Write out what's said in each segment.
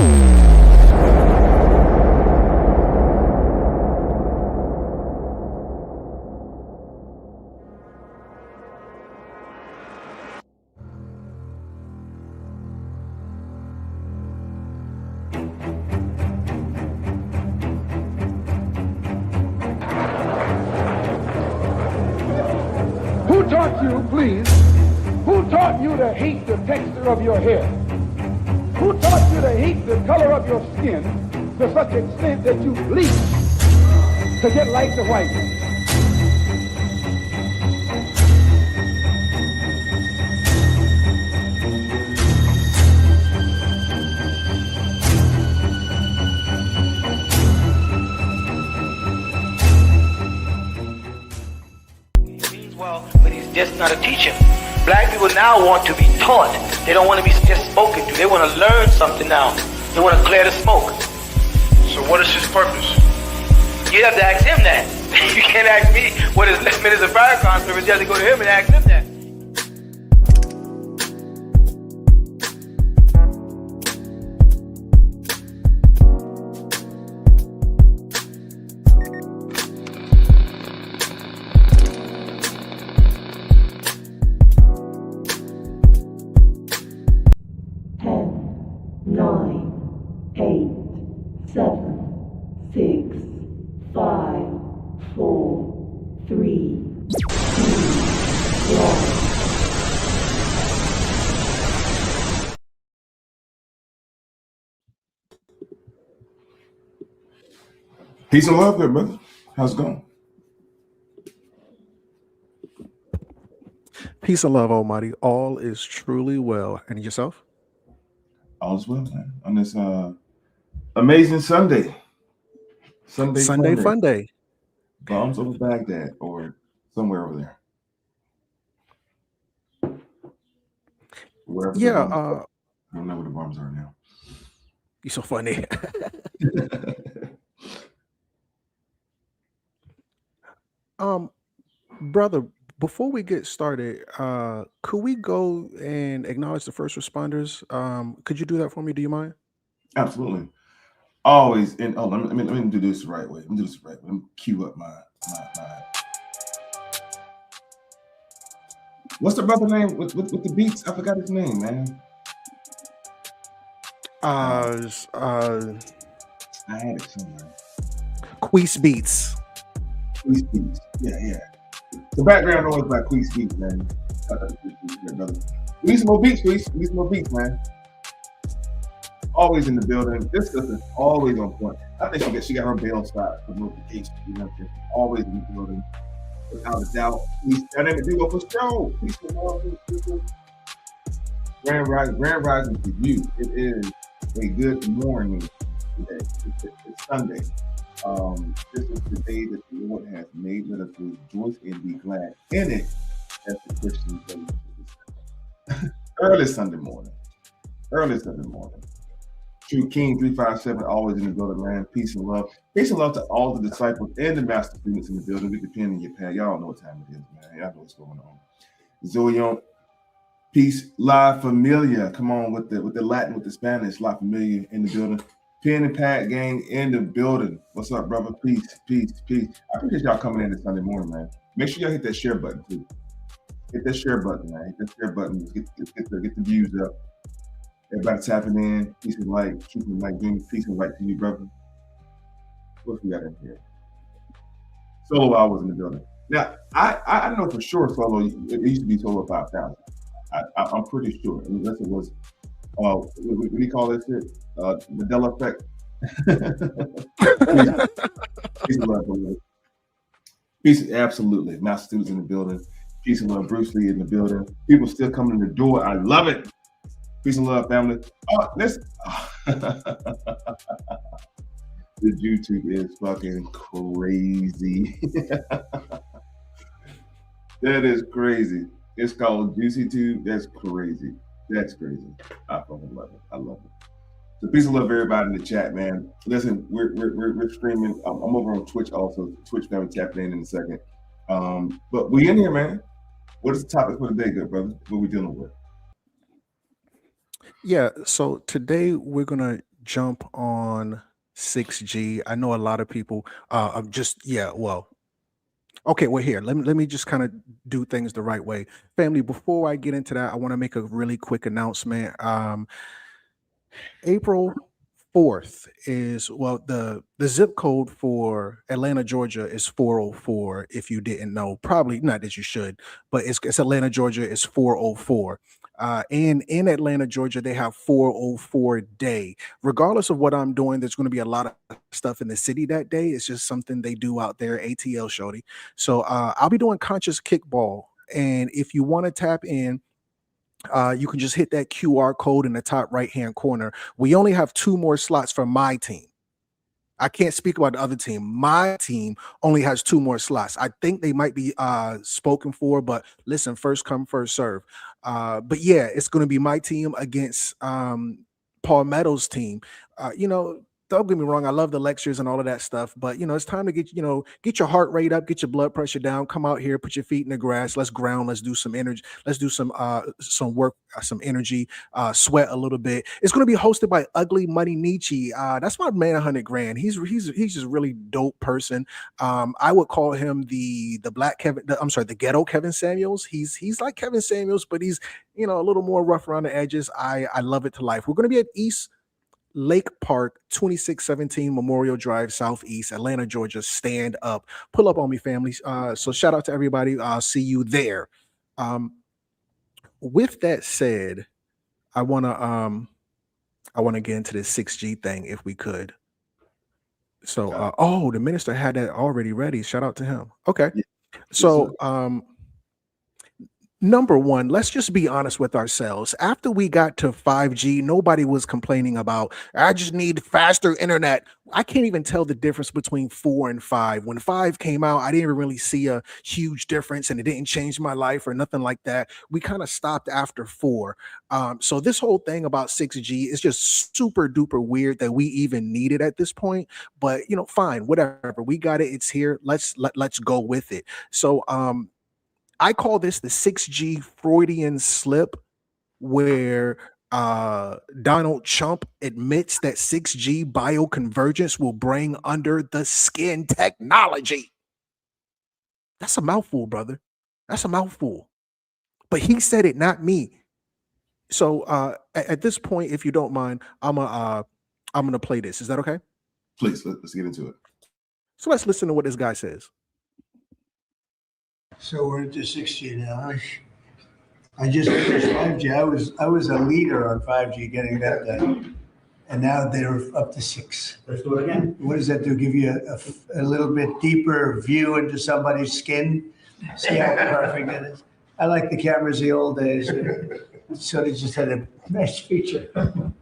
Who taught you, please? Who taught you to hate the texture of your hair? Who taught you to hate the color of your skin to such extent that you bleach to get like the white man? Well, but he's just not a teacher. Black people now want to be taught. They don't want to be just spoken to. They want to learn something now. They want to clear the smoke. So what is his purpose? You have to ask him that. You can't ask me what his limit is a fire conference. You have to go to him and ask him that. Peace and love there, brother. How's it going? Peace and love, Almighty. All is truly well. And yourself? All is well, man. On this amazing Sunday. Sunday fun day. Bombs over Baghdad or somewhere over there. Wherever Yeah. I don't know where the bombs are now. You're so funny. Brother, before we get started, could we go and acknowledge the first responders? Could you do that for me? Do you mind? Absolutely. Always. And let me do this the right way. Let me do this the right way. Let me cue up my what's the brother name with the beats? I forgot his name, man. I had it somewhere. Queese Beats. Queese Beats. Yeah. The background noise by Queese Beats, man. We need some more beats, please. We need some more beats, man. Always in the building. This stuff is always on point. I think she got her bail stop for notification. You know, always in the building. Without a doubt. That ain't a duo for show. Peace and love, people. Grand Rising to you. It is a good morning today. It's Sunday. This is the day that the Lord has made. Let us rejoice and be glad in it, as the Christians say. Early Sunday morning. True King 357, always in the building, man. Peace and love. Peace and love to all the disciples and the master students in the building. We depend on your path. Y'all know what time it is, man. Y'all know what's going on. Zoe, peace, La Familia. Come on with the Latin, with the Spanish. La Familia in the building. Pen and Pad gang in the building. What's up, brother? Peace. I appreciate y'all coming in this Sunday morning, man. Make sure y'all hit that share button too. Hit that share button, man. Hit that share button. Get the views up. Everybody tapping in. Peace and light. Keeping the light beaming. Peace and light to you, brother. What we got in here? Solo Hours in the building. Now, I know for sure Solo, it used to be Solo 5000. I'm pretty sure. Unless it was, what do you call this shit? Mandela effect. Peace and love, brother. Peace, absolutely. Master students in the building. Peace and love, Bruce Lee in the building. People still coming in the door. I love it. Peace and love, family. The YouTube is fucking crazy. That is crazy. It's called Juicy Tube. That's crazy. I fucking love it. I love it. So peace and love, everybody in the chat, man. Listen, we're streaming. I'm over on Twitch also. Twitch family tapping in a second. But we in here, man. What is the topic for today, good brother? What we dealing with? Yeah, so today we're going to jump on 6G. I know a lot of people okay, well here, let me just kind of do things the right way. Family, before I get into that, I want to make a really quick announcement. April 4th is, well, the zip code for Atlanta, Georgia is 404. If you didn't know, probably not that you should, but it's Atlanta, Georgia is 404. And in Atlanta, Georgia, they have 404 day. Regardless of what I'm doing, there's going to be a lot of stuff in the city that day. It's just something they do out there, ATL Shorty. So I'll be doing conscious kickball. And if you want to tap in, you can just hit that QR code in the top right hand corner. We only have 2 more slots for my team. I can't speak about the other team. My team only has 2 more slots. I think they might be spoken for, but listen, first come, first serve. But yeah, it's going to be my team against Paul Meadows' team. Don't get me wrong. I love the lectures and all of that stuff, but it's time to get your heart rate up, get your blood pressure down. Come out here, put your feet in the grass. Let's ground. Let's do some energy. Let's do some work, some energy. Sweat a little bit. It's going to be hosted by Ugly Money Nietzsche. That's my man, 100 grand. He's just a really dope person. I would call him the black Kevin. The ghetto Kevin Samuels. He's like Kevin Samuels, but he's a little more rough around the edges. I love it to life. We're going to be at East Lake Park, 2617 Memorial Drive, Southeast, Atlanta, Georgia. Stand up. Pull up on me, family. So shout out to everybody. I'll see you there. With that said, I wanna get into this 6G thing if we could. So the minister had that already ready. Shout out to him. Okay. Yeah. So number one, let's just be honest with ourselves. After we got to 5G, nobody was complaining about, I just need faster internet. I can't even tell the difference between 4 and 5. When 5 came out, I didn't really see a huge difference and it didn't change my life or nothing like that. We kind of stopped after 4. So this whole thing about 6G is just super duper weird that we even need it at this point. But, fine, whatever. We got it. It's here. Let's go with it. So, I call this the 6G Freudian slip, where Donald Trump admits that 6G bioconvergence will bring under the skin technology. That's a mouthful, brother. That's a mouthful. But he said it, not me. So at this point, if you don't mind, I'm gonna play this. Is that okay? Please, let's get into it. So let's listen to what this guy says. So we're into 6G now. I just finished 5G. I was a leader on 5G, getting that done, and now they're up to 6. Let's do it again. What does that do? Give you a little bit deeper view into somebody's skin? See how perfect it is? I like the cameras the old days. So they just had a mesh feature.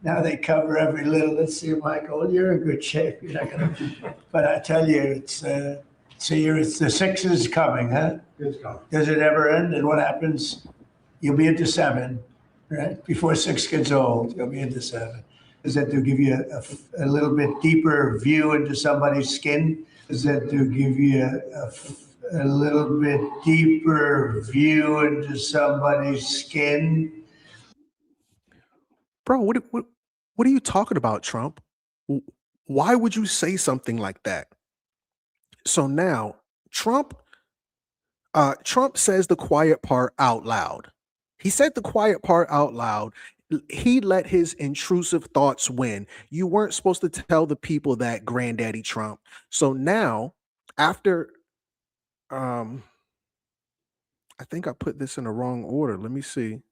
Now they cover every little. Let's see, Michael, you're in good shape. You're not gonna. But I tell you, it's the 6 is coming, huh? It's coming. Does it ever end? And what happens? You'll be into 7, right? Before 6 gets old, you'll be into 7. Does that to give you a little bit deeper view into somebody's skin? Does that to give you a little bit deeper view into somebody's skin? Bro, what are you talking about, Trump? Why would you say something like that? So now Trump says the quiet part out loud. He said the quiet part out loud. He let his intrusive thoughts win. You weren't supposed to tell the people that, Granddaddy Trump. So now, after I think I put this in the wrong order. Let me see.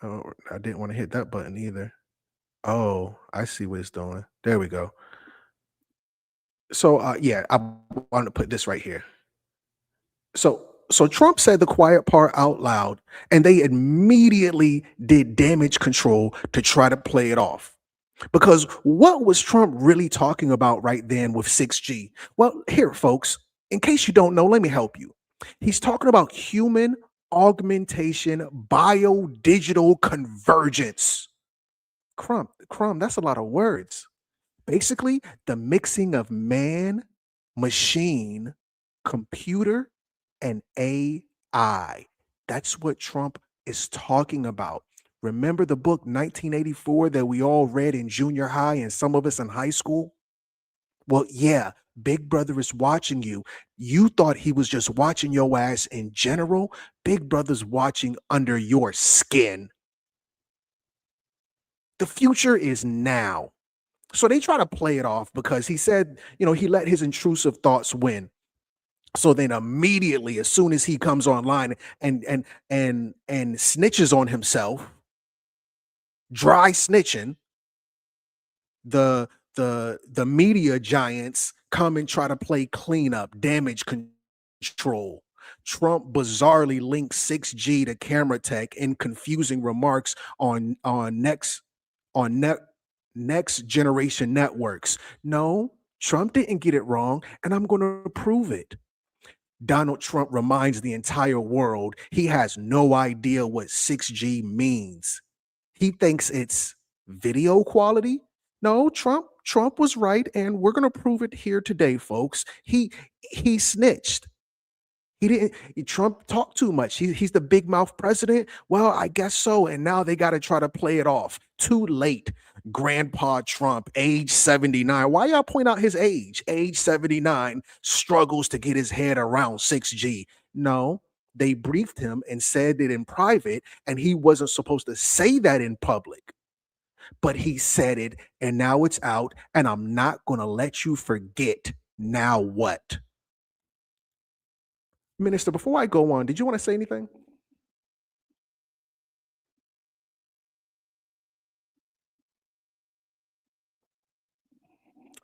Oh, I didn't want to hit that button either. Oh, I see what it's doing. There we go. So yeah, I want to put this right here. So Trump said the quiet part out loud, and they immediately did damage control to try to play it off. Because what was Trump really talking about right then with 6G? Well, here, folks, in case you don't know, let me help you. He's talking about human augmentation, bio-digital convergence. Crumb, that's a lot of words. Basically, the mixing of man, machine, computer, and AI. That's what Trump is talking about. Remember the book 1984 that we all read in junior high and some of us in high school? Well, yeah, Big Brother is watching you. You thought he was just watching your ass in general. Big Brother's watching under your skin. The future is now. So they try to play it off because he said, he let his intrusive thoughts win. So then immediately, as soon as he comes online and snitches on himself, dry snitching, the media giants come and try to play cleanup, damage control. Trump bizarrely links 6G to camera tech in confusing remarks on next generation networks. No, Trump didn't get it wrong, and I'm going to prove it. Donald Trump reminds the entire world he has no idea what 6G means. He thinks it's video quality. No, Trump was right, and we're going to prove it here today, folks. He snitched. Trump talked too much. He's the big mouth president. Well, I guess so. And now they got to try to play it off. Too late. Grandpa Trump, age 79. Why y'all point out his age? Age 79, struggles to get his head around 6G. No, they briefed him and said it in private, and he wasn't supposed to say that in public. But he said it, and now it's out, and I'm not going to let you forget. Now what? Minister, before I go on, did you want to say anything?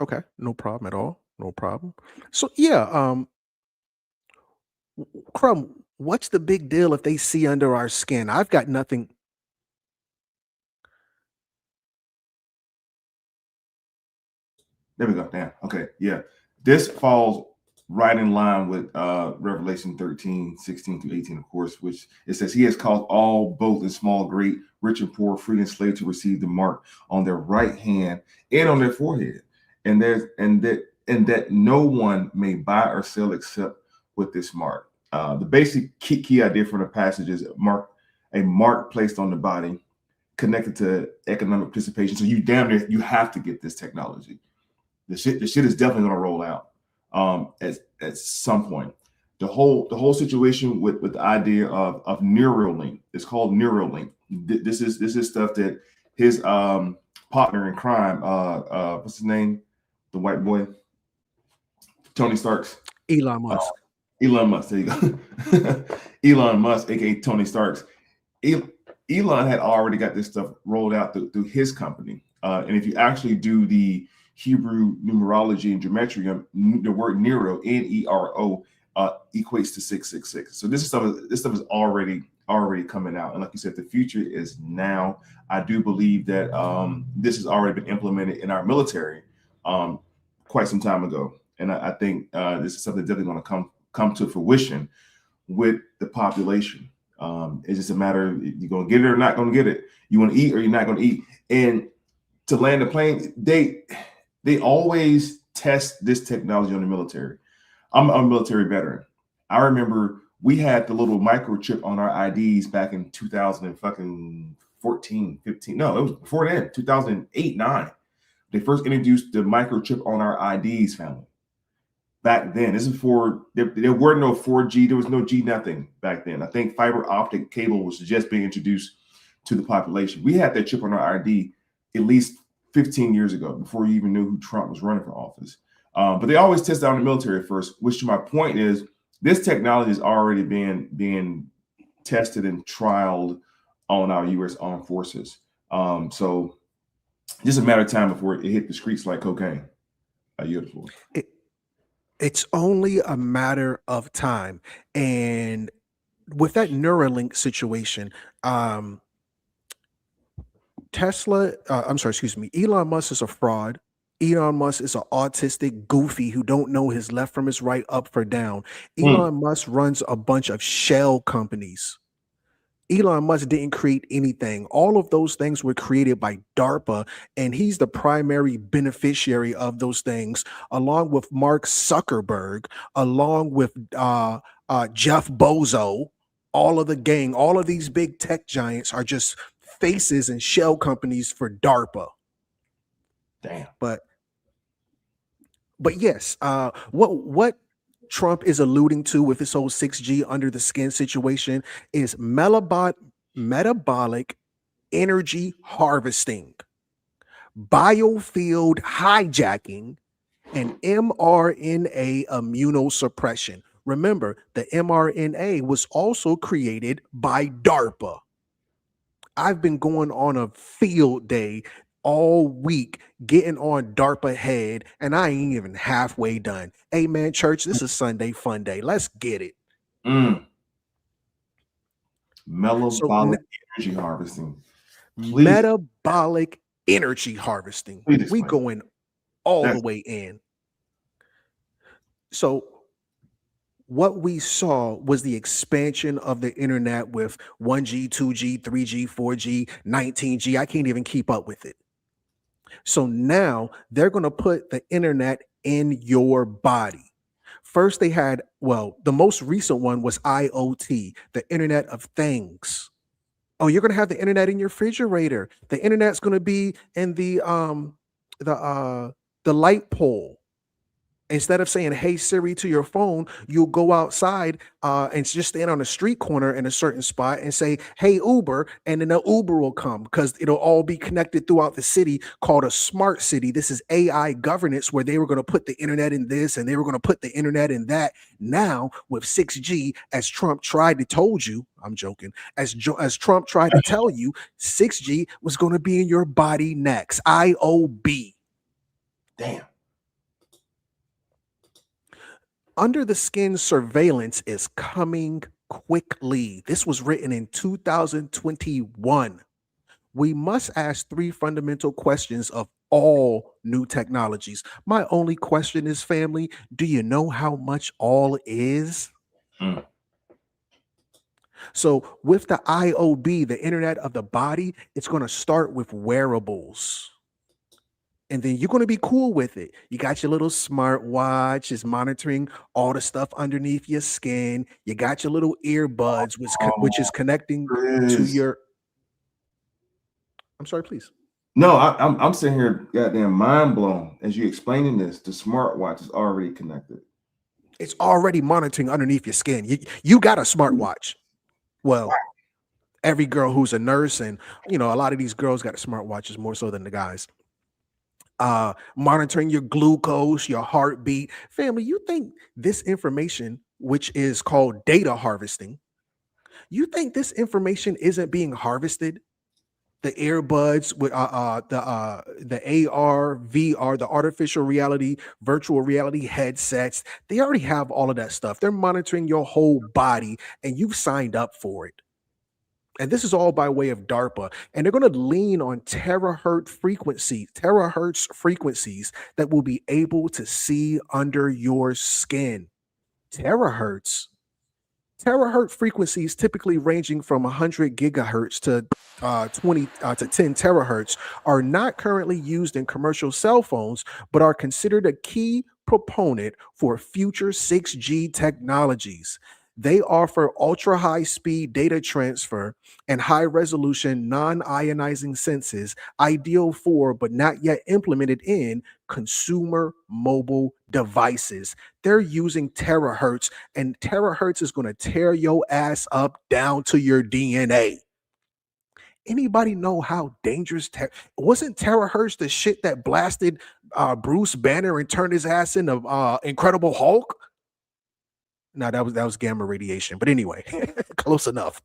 Okay, no problem at all. No problem. So yeah, Crumb, what's the big deal if they see under our skin? I've got nothing. There we go. Damn. Okay. Yeah. This falls right in line with Revelation 13, 16 to 18, of course, which it says he has caused all, both in small, great, rich and poor, free and slave, to receive the mark on their right hand and on their forehead. And that no one may buy or sell except with this mark. The basic key idea from the passage is a mark placed on the body connected to economic participation. So you have to get this technology. The shit is definitely going to roll out at some point. The whole situation with the idea of Neuralink, it's called Neuralink. This is stuff that his partner in crime, what's his name, the white boy, Tony Starks, Elon Musk. Elon Musk. There you go. Elon Musk, aka Tony Starks. Elon had already got this stuff rolled out through his company, and if you actually do the Hebrew numerology and gematria, the word Nero, Nero, equates to 666. So this stuff is already coming out. And like you said, the future is now. I do believe that this has already been implemented in our military quite some time ago. And I think this is something definitely going to come to fruition with the population. It's just a matter of you're going to get it or not going to get it. You want to eat or you're not going to eat. And to land a plane, they always test this technology on the military. I'm a military veteran. I remember we had the little microchip on our IDs back in 2014, 15. No, it was before then, 2008, 9. They first introduced the microchip on our IDs, family. Back then, this is before there were no 4G, there was no G nothing back then. I think fiber optic cable was just being introduced to the population. We had that chip on our ID at least 15 years ago, before you even knew who Trump was running for office. But they always test out in the military first, which to my point is this technology is already being tested and trialed on our U.S. armed forces. So just a matter of time before it hit the streets like cocaine. It's only a matter of time. And with that Neuralink situation, Elon Musk is a fraud. Elon Musk is an autistic goofy who don't know his left from his right, up or down. Elon Musk runs a bunch of shell companies. Elon Musk didn't create anything. All of those things were created by DARPA, and he's the primary beneficiary of those things, along with Mark Zuckerberg, along with Jeff Bezos. All of the gang, all of these big tech giants are just faces and shell companies for DARPA. Damn. But yes, what Trump is alluding to with this whole 6G under the skin situation is metabolic energy harvesting, biofield hijacking, and mRNA immunosuppression. Remember, the mRNA was also created by DARPA. I've been going on a field day all week getting on DARPA head, and I ain't even halfway done. Hey, man, church, this is Sunday fun day. Let's get it. Metabolic energy harvesting. Metabolic energy harvesting. Please We explain. going all the way in. So what we saw was the expansion of the internet with 1G, 2G, 3G, 4G, 19G. I can't even keep up with it. So now they're going to put the internet in your body. First, they had, well, the most recent one was IoT, the Internet of Things. Oh, you're going to have the internet in your refrigerator. The internet's going to be in the light pole. Instead of saying, "Hey Siri" to your phone, you'll go outside and just stand on a street corner in a certain spot and say, "Hey Uber," and then the Uber will come because it'll all be connected throughout the city, called a smart city. This is AI governance, where they were going to put the internet in this and they were going to put the internet in that. Now with 6G, as Trump tried to told you, I'm joking, as Trump tried to tell you, 6G was going to be in your body next. IOB. Damn. Under the skin surveillance is coming quickly. This was written in 2021. We must ask 3 fundamental questions of all new technologies. My only question is, family, do you know how much all is? So with the IOB, the Internet of the Body, it's going to start with wearables. And then you're going to be cool with it. You got your little smartwatch, is monitoring all the stuff underneath your skin. You got your little earbuds, which is connecting to your. I'm sorry, please. No, I'm sitting here goddamn mind blown as you explaining this. The smartwatch is already connected. It's already monitoring underneath your skin. You got a smartwatch. Well, every girl who's a nurse, and a lot of these girls got smartwatches more so than the guys. Monitoring your glucose, your heartbeat. Family, you think this information, which is called data harvesting, you think this information isn't being harvested? The earbuds with the AR, VR, the artificial reality, virtual reality headsets, they already have all of that stuff. They're monitoring your whole body, and you've signed up for it. And this is all by way of DARPA. And they're going to lean on terahertz frequencies that will be able to see under your skin. Terahertz frequencies, typically ranging from 100 gigahertz to 10 terahertz, are not currently used in commercial cell phones, but are considered a key proponent for future 6G technologies. They offer ultra-high speed data transfer and high-resolution non-ionizing senses, ideal for, but not yet implemented in, consumer mobile devices. They're using terahertz, and terahertz is going to tear your ass up down to your DNA. Anybody know how dangerous wasn't terahertz the shit that blasted Bruce Banner and turned his ass into Incredible Hulk? No, that was gamma radiation. But anyway, close enough.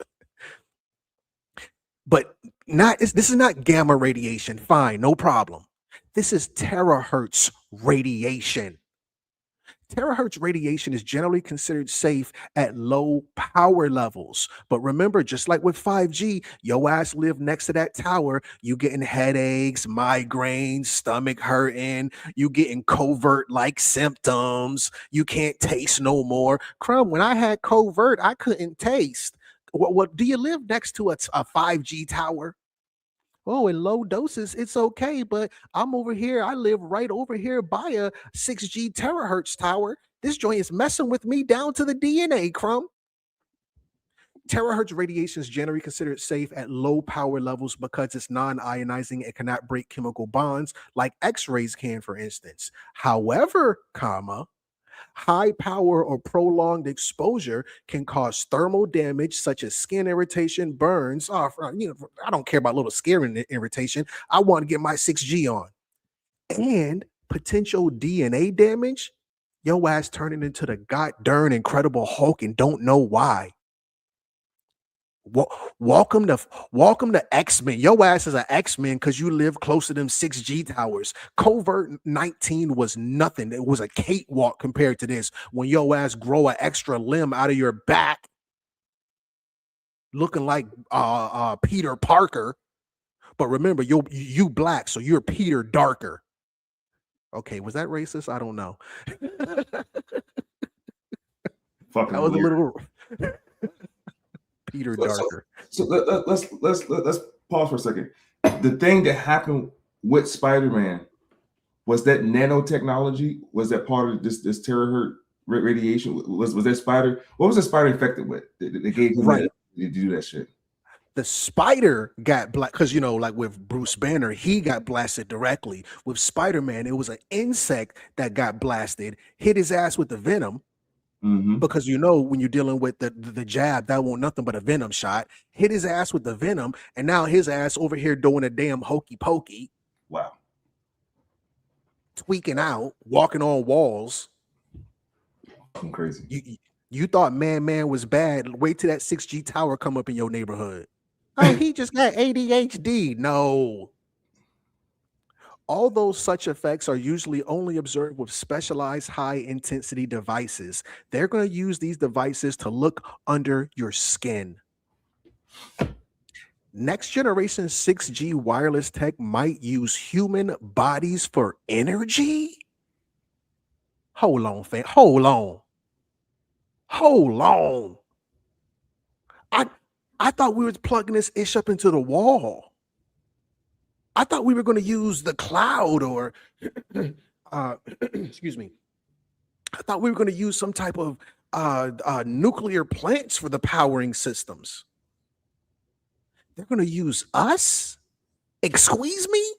But this is not gamma radiation. Fine, no problem. This is terahertz radiation. Terahertz radiation is generally considered safe at low power levels. But remember, just like with 5G, your ass live next to that tower, you getting headaches, migraines, stomach hurting, you getting covert-like symptoms, you can't taste no more. Crumb, when I had covert, I couldn't taste. What do you live next to a 5G tower? Oh, in low doses, it's okay, but I'm over here. I live right over here by a 6G terahertz tower. This joint is messing with me down to the DNA, Crumb. Terahertz radiation is generally considered safe at low power levels because it's non-ionizing and cannot break chemical bonds like X-rays can, for instance. However, high power or prolonged exposure can cause thermal damage such as skin irritation, burns. I don't care about little skin irritation. I want to get my 6G on. And potential DNA damage. Your ass turning into the god darn Incredible Hulk and don't know why. Welcome to X-Men. Your ass is an X-Men because you live close to them 6G towers. COVID-19 was nothing. It was a cakewalk compared to this. When your ass grow an extra limb out of your back, looking like Peter Parker. But remember, you black, so you're Peter Darker. Okay, was that racist? I don't know. Fucking that was weird. a little Peter Darker. So let's pause for a second. The thing that happened with Spider-Man, was that nanotechnology? Was that part of this terahertz radiation? Was that spider? What was the spider infected with? They gave him Right. to do that shit. The spider got black because like with Bruce Banner, he got blasted directly. With Spider-Man, it was an insect that got blasted, hit his ass with the venom. Because when you're dealing with the jab, that won't nothing but a venom shot. Hit his ass with the venom, and now his ass over here doing a damn hokey pokey. Wow. Tweaking out, walking on walls. I'm crazy. You thought man was bad. Wait till that 6G tower come up in your neighborhood. Oh, he just got ADHD. No. Although such effects are usually only observed with specialized high-intensity devices, they're going to use these devices to look under your skin. Next generation 6G wireless tech might use human bodies for energy? Hold on, fam. Hold on. I thought we were plugging this ish up into the wall. I thought we were going to use the cloud or, excuse me. I thought we were going to use some type of nuclear plants for the powering systems. They're going to use us? Excuse me?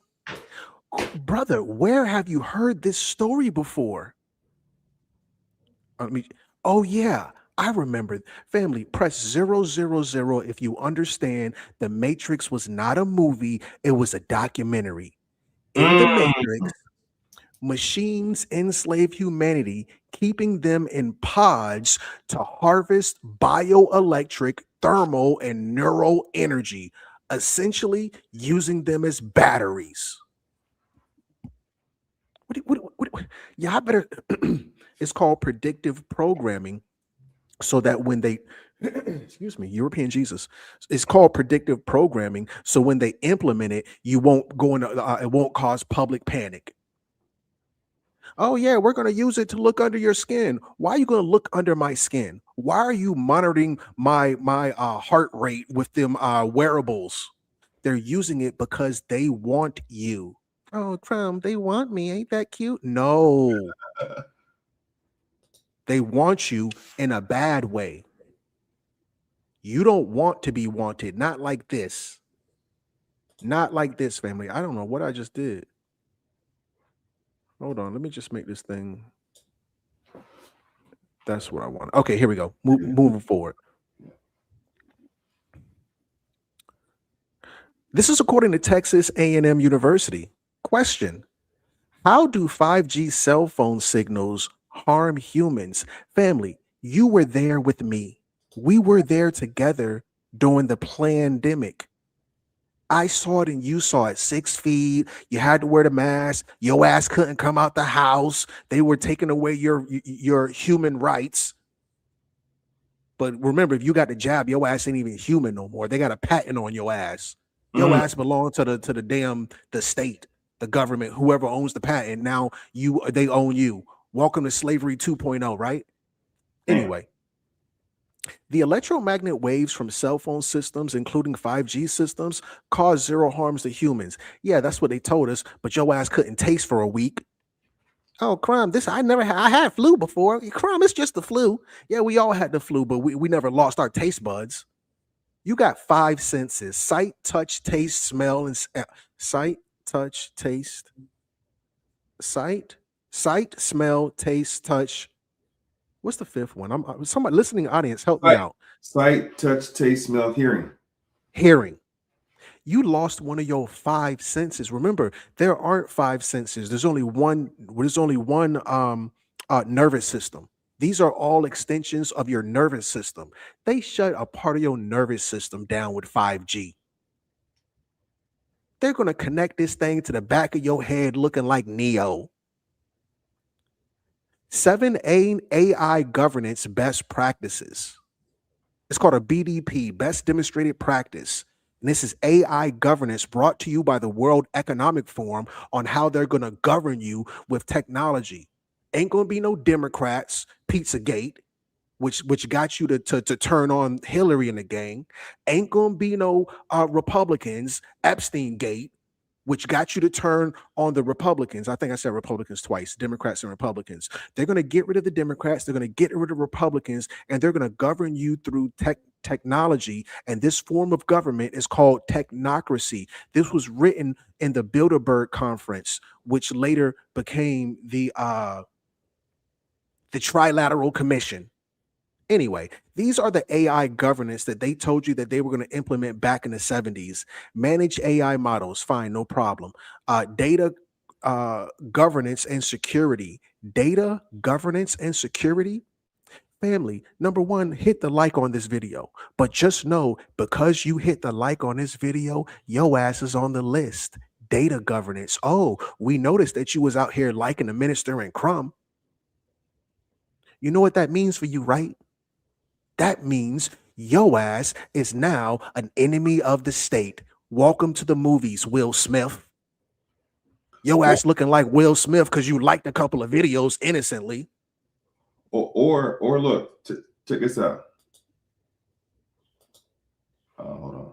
Brother, where have you heard this story before? Oh, yeah. I remember. Family, press 000 if you understand the Matrix was not a movie, it was a documentary. In the Matrix, machines enslave humanity, keeping them in pods to harvest bioelectric, thermal, and neural energy, essentially using them as batteries. Yeah, I better. It's called predictive programming. So that when they, excuse me, European Jesus, it's called predictive programming. So when they implement it, you won't go into, it won't cause public panic. Oh yeah, we're going to use it to look under your skin. Why are you going to look under my skin? Why are you monitoring my heart rate with them wearables? They're using it because they want you. Oh, Trump, they want me. Ain't that cute? No. They want you in a bad way. You don't want to be wanted. Not like this. Not like this, family. I don't know what I just did. Hold on. Let me just make this thing. That's what I want. Okay, here we go. Moving forward. This is according to Texas A&M University. Question. How do 5G cell phone signals harm humans? Family, you were there with me. We were there together during the pandemic. I saw it and you saw it. 6 feet. You had to wear the mask. Your ass couldn't come out the house. They were taking away your human rights. But remember, if you got the jab, your ass ain't even human no more. They got a patent on your ass. Your ass belong to the state, the government, whoever owns the patent. Now they own you. Welcome to slavery 2.0, right? Anyway, the electromagnetic waves from cell phone systems, including 5G systems, cause zero harms to humans. Yeah, that's what they told us, but your ass couldn't taste for a week. Oh, crime, I had flu before. Crime, it's just the flu. Yeah, we all had the flu, but we never lost our taste buds. You got 5 senses: sight, touch, taste, smell, and sight, touch, taste, sight, smell, taste, touch. What's the fifth one? Somebody listening audience, help me out. Sight, touch, taste, smell, hearing. Hearing. You lost one of your 5 senses. Remember, there aren't 5 senses. There's only one. There's only one nervous system. These are all extensions of your nervous system. They shut a part of your nervous system down with 5G. They're going to connect this thing to the back of your head looking like Neo. 7 AI governance best practices. It's called a BDP, best demonstrated practice. And this is AI governance brought to you by the World Economic Forum on how they're going to govern you with technology. Ain't going to be no Democrats, Pizzagate, which got you to turn on Hillary and the gang. Ain't going to be no Republicans, Epstein Gate, which got you to turn on the Republicans. I think I said Republicans twice, Democrats and Republicans. They're going to get rid of the Democrats. They're going to get rid of Republicans, and they're going to govern you through technology. And this form of government is called technocracy. This was written in the Bilderberg Conference, which later became the Trilateral Commission. Anyway, these are the AI governance that they told you that they were going to implement back in the 70s. Manage AI models, fine, no problem. Data governance and security. Data governance and security. Family, number one, hit the like on this video. But just know, because you hit the like on this video, your ass is on the list. Data governance. Oh, we noticed that you was out here liking the minister and Crumb. You know what that means for you, right? That means your ass is now an enemy of the state. Welcome to the movies, Will Smith. Your ass looking like Will Smith because you liked a couple of videos innocently. Or look, check this out. Hold on.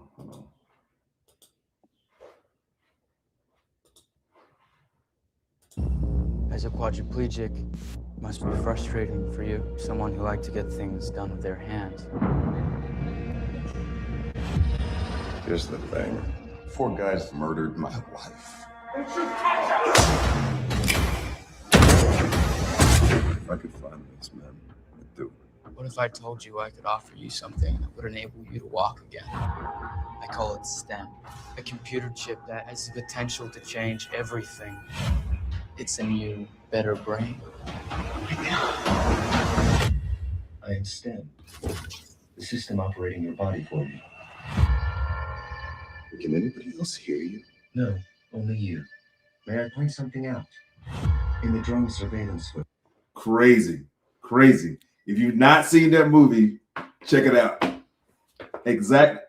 As a quadriplegic, it must be frustrating for you, someone who liked to get things done with their hands. Here's the thing. 4 guys murdered my wife. If I could find those men, I'd do it. What if I told you I could offer you something that would enable you to walk again? I call it STEM, a computer chip that has the potential to change everything. It's a new, better brain. I am STEM, the system operating your body for you. Can anybody else hear you? No, only you. May I point something out? In the drone surveillance. Crazy. If you've not seen that movie, check it out.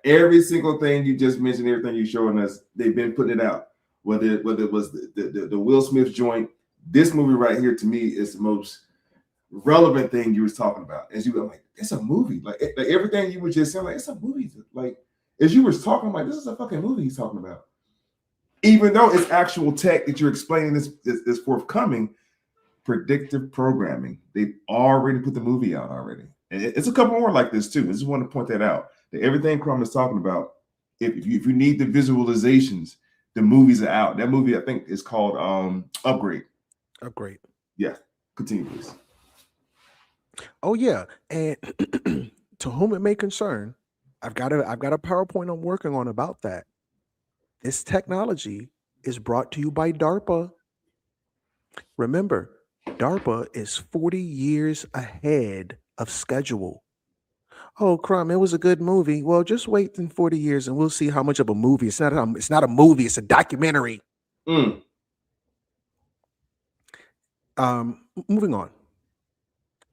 Every single thing you just mentioned, everything you're showing us, they've been putting it out. Whether it was the Will Smith joint, this movie right here to me is the most relevant thing you was talking about. As you were like, it's a movie. Like everything you were just saying, like it's a movie. Like as you was talking, like this is a fucking movie he's talking about. Even though it's actual tech that you're explaining is forthcoming, predictive programming. They've already put the movie out already. And it's a couple more like this too. I just want to point that out. That everything Crumb is talking about, if you need the visualizations, the movies are out. That movie, I think, is called Upgrade. Upgrade. Yeah. Continue, please. Oh yeah, and to whom it may concern, I've got a PowerPoint I'm working on about that. This technology is brought to you by DARPA. Remember, DARPA is 40 years ahead of schedule. Oh, Crumb, it was a good movie. Well, just wait in 40 years and we'll see how much of a movie. It's not a movie, it's a documentary. Moving on.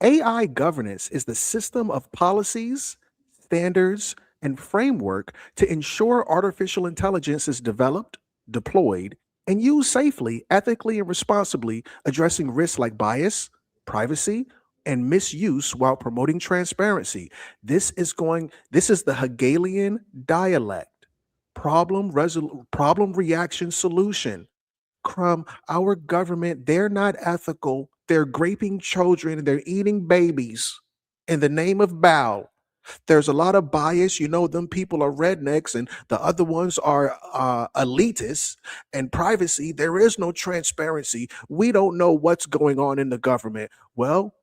AI governance is the system of policies, standards, and framework to ensure artificial intelligence is developed, deployed, and used safely, ethically, and responsibly, addressing risks like bias, privacy, and misuse while promoting transparency. This is the Hegelian dialect, problem reaction solution. Crumb, our government, they're not ethical. They're raping children and they're eating babies in the name of Bao. There's a lot of bias. You know, them people are rednecks and the other ones are elitists. And privacy, there is no transparency. We don't know what's going on in the government. Well,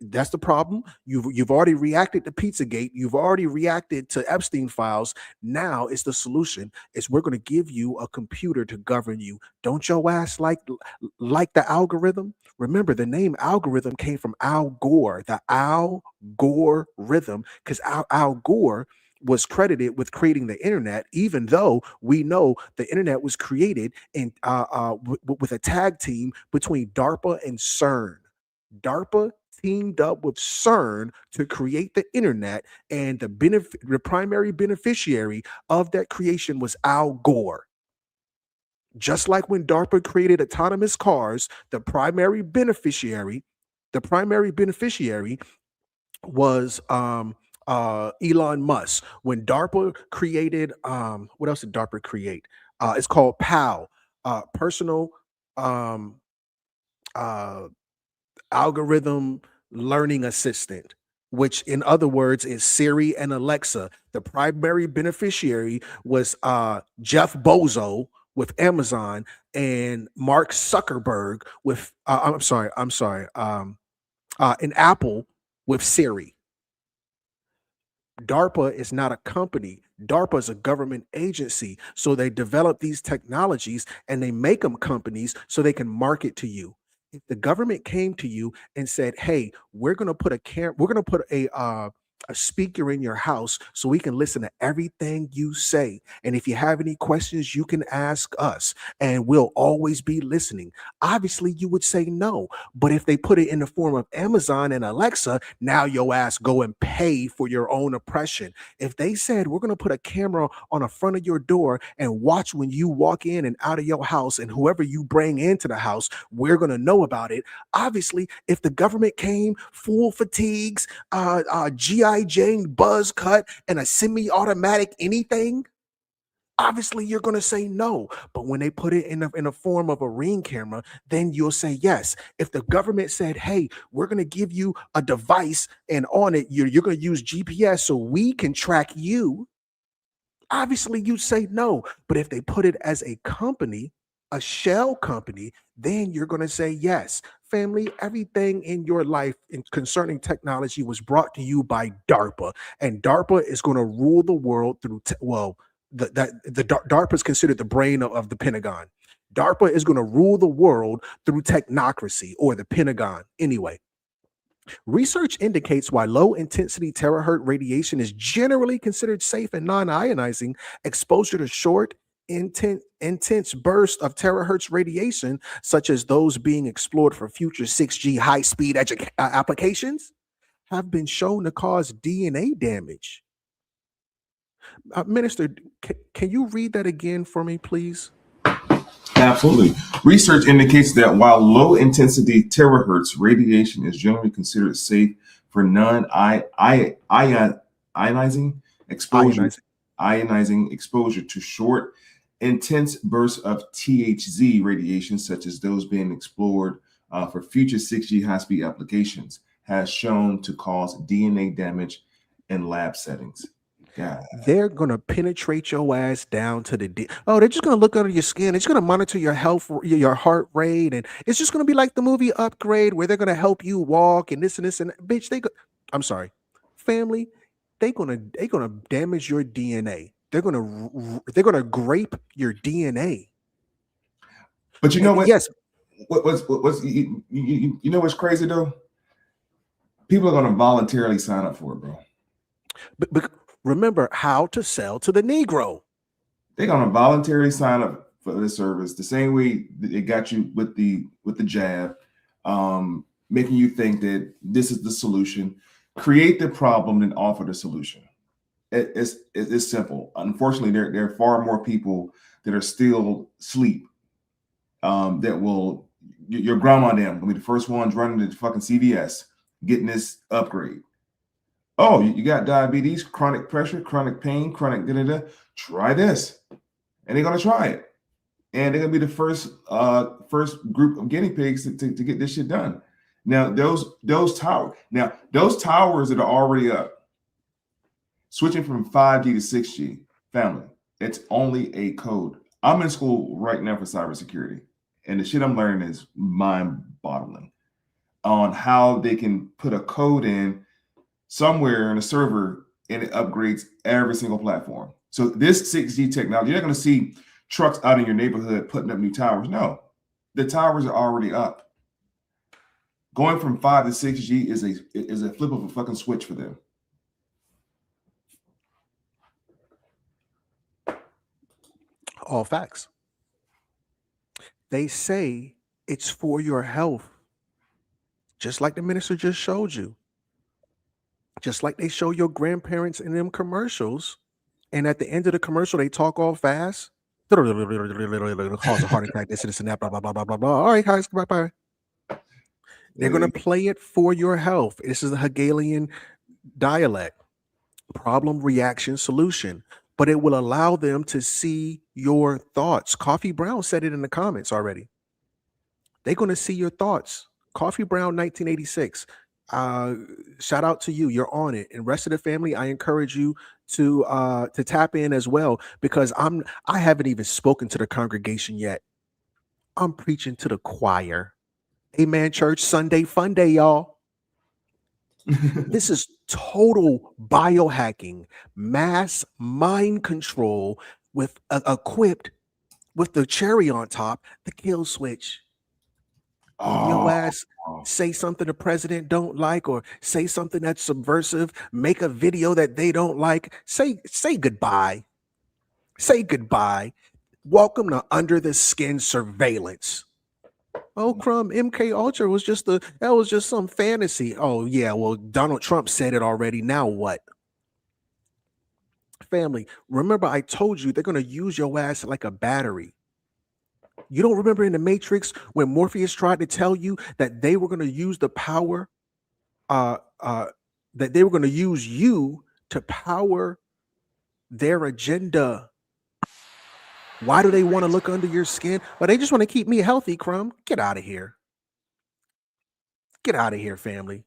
that's the problem. You've already reacted to Pizzagate. You've already reacted to Epstein files. Now it's the solution. Is we're going to give you a computer to govern you. Don't your ass like the algorithm? Remember, the name algorithm came from Al Gore, the Al Gore rhythm, because Al Gore was credited with creating the internet, even though we know the internet was created with a tag team between DARPA and CERN. DARPA teamed up with CERN to create the internet, and the primary beneficiary of that creation was Al Gore. Just like when DARPA created autonomous cars, the primary beneficiary was Elon Musk. When DARPA created what else did DARPA create? It's called PAL, personal um, uh, algorithm learning assistant, which in other words is Siri and Alexa. The primary beneficiary was Jeff Bezos with Amazon and Mark Zuckerberg with in Apple with Siri. DARPA is not a company. DARPA is a government agency. So they develop these technologies and they make them companies so they can market to you. If the government came to you and said, "Hey, we're going to put a speaker in your house so we can listen to everything you say. And if you have any questions, you can ask us and we'll always be listening." Obviously, you would say no. But if they put it in the form of Amazon and Alexa, now your ass go and pay for your own oppression. If they said, "We're going to put a camera on the front of your door and watch when you walk in and out of your house, and whoever you bring into the house, we're going to know about it." Obviously, if the government came full fatigues, G.I. Jane buzz cut, and a semi-automatic anything, obviously you're going to say no. But when they put it in a form of a Ring camera, then you'll say yes. If the government said, "Hey, we're going to give you a device and on it you're going to use GPS so we can track you," obviously you say no. But if they put it as a company, a shell company, then you're going to say yes. Family, everything in your life concerning technology was brought to you by DARPA, and DARPA is going to rule the world through DARPA is considered the brain of the Pentagon. DARPA is going to rule the world through technocracy, or the Pentagon. Anyway, research indicates why low-intensity terahertz radiation is generally considered safe and non-ionizing. Exposure to short, intense bursts of terahertz radiation, such as those being explored for future 6G high-speed applications, have been shown to cause DNA damage. Minister, can you read that again for me, please? Absolutely. Research indicates that while low-intensity terahertz radiation is generally considered safe for non-ionizing exposure to short, intense bursts of THZ radiation, such as those being explored for future 6G high-speed applications, has shown to cause DNA damage in lab settings. God. They're going to penetrate your ass down to they're just going to look under your skin. It's going to monitor your health, your heart rate. And it's just going to be like the movie Upgrade, where they're going to help you walk and this and this. And bitch, I'm sorry, family, they're going to damage your DNA. They're going to grape your DNA. But you know what? Yes. You know what's crazy though? People are going to voluntarily sign up for it, bro. But remember how to sell to the Negro. They're going to voluntarily sign up for this service the same way they got you with the jab, making you think that this is the solution. Create the problem and offer the solution. It's simple. Unfortunately, there are far more people that are still asleep. That will, your grandma them will be the first ones running to fucking CVS getting this upgrade. Oh, you got diabetes, chronic pressure, chronic pain, chronic da-da-da. Try this. And they're going to try it. And they're going to be the first group of guinea pigs to get this shit done. Now, those towers that are already up, Switching from 5G to 6G, family, it's only a code. I'm in school right now for cybersecurity, and the shit I'm learning is mind-boggling on how they can put a code in somewhere in a server and it upgrades every single platform. So this 6G technology, you're not going to see trucks out in your neighborhood putting up new towers. No, the towers are already up. Going from 5 to 6G is a flip of a fucking switch for them. All facts. They say it's for your health. Just like the minister just showed you. Just like they show your grandparents in them commercials. And at the end of the commercial, they talk all fast. Cause a heart attack, this and that, blah, blah, blah, blah, blah, blah. All right, guys, bye-bye. They're going to play it for your health. This is the Hegelian dialect. Problem, reaction, solution. But it will allow them to see your thoughts. Coffee Brown said it in the comments already. They're going to see your thoughts. Coffee Brown 1986. Shout out to you. You're on it. And rest of the family, I encourage you to tap in as well, because I haven't even spoken to the congregation yet. I'm preaching to the choir. Amen, church. Sunday fun day, y'all. This is total biohacking, mass mind control with equipped with the cherry on top, the kill switch. Your ass say something the president don't like, or say something that's subversive, make a video that they don't like, say goodbye. Say goodbye. Welcome to Under the Skin Surveillance. Oh, Crumb, MK Ultra was just some fantasy. Oh, yeah, well, Donald Trump said it already. Now what? Family, remember I told you they're going to use your ass like a battery. You don't remember in the Matrix when Morpheus tried to tell you that they were going to use the power, that they were going to use you to power their agenda. Why do they want to look under your skin? Well, they just want to keep me healthy, Crumb. Get out of here. Get out of here, family.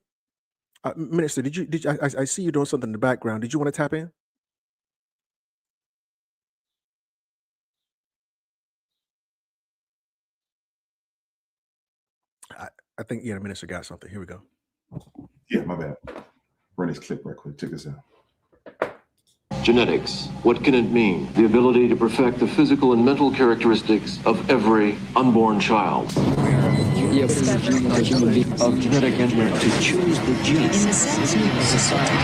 Minister, I see you doing something in the background. Did you want to tap in? I think, yeah, the minister got something. Here we go. Yeah, my bad. Run this clip right quick. Check this out. Genetics, what can it mean? The ability to perfect the physical and mental characteristics of every unborn child. Of genetic engineering to choose the genes. In the sense of society.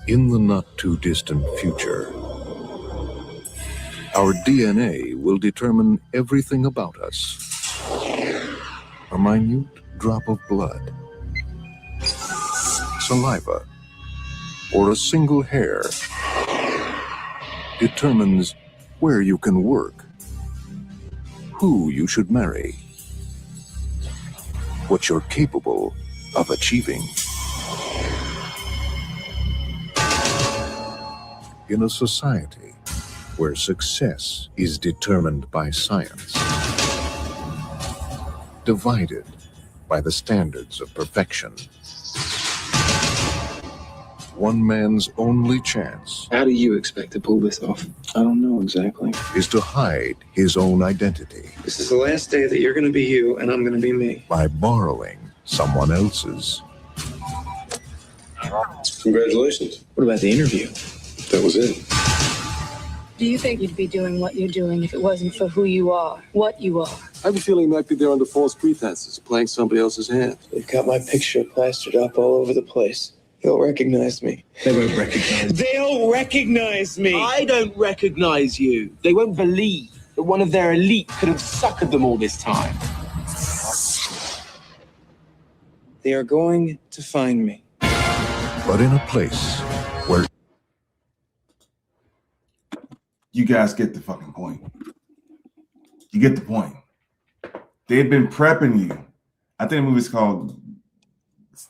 In the not-too-distant future, our DNA will determine everything about us. A minute drop of blood, saliva, or a single hair determines where you can work, who you should marry, what you're capable of achieving. In a society where success is determined by science, divided by the standards of perfection, one man's only chance. How do you expect to pull this off? I don't know exactly. Is to hide his own identity. This is the last day that you're going to be you and I'm going to be me. By borrowing someone else's. Congratulations. What about the interview? That was it. Do you think you'd be doing what you're doing if it wasn't for who you are, what you are? I have a feeling you might be there under false pretenses, playing somebody else's hand. They've got my picture plastered up all over the place. They'll recognize me. They won't recognize me. They'll recognize me. I don't recognize you. They won't believe that one of their elite could have suckered them all this time. They are going to find me. But in a place where... You guys get the fucking point. You get the point. They've been prepping you. I think the movie's called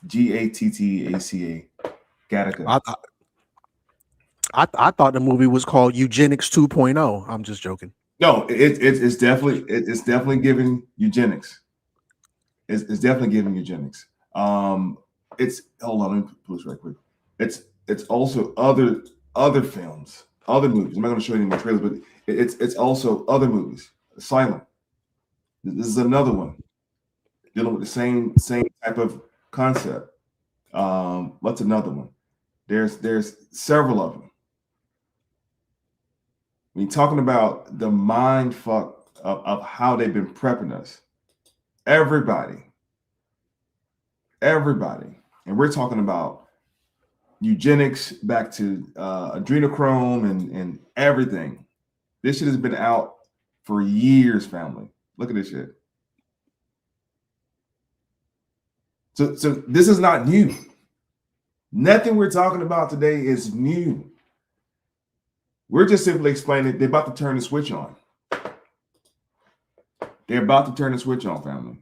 Gattaca. Gattaca. I thought the movie was called Eugenics 2.0. I'm just joking. No, it's definitely giving eugenics. It's definitely giving eugenics. It's hold on, let me pull this right quick. It's also other films, other movies. I'm not going to show you any more trailers, but it's also other movies. Silent. This is another one dealing with the same type of concept. What's another one? There's several of them. When you're talking about the mind fuck of how they've been prepping us, everybody, and we're talking about eugenics back to adrenochrome and everything. This shit has been out for years, family. Look at this shit. So this is not new. Nothing we're talking about today is new. We're just simply explaining they're about to turn the switch on. They're about to turn the switch on, family.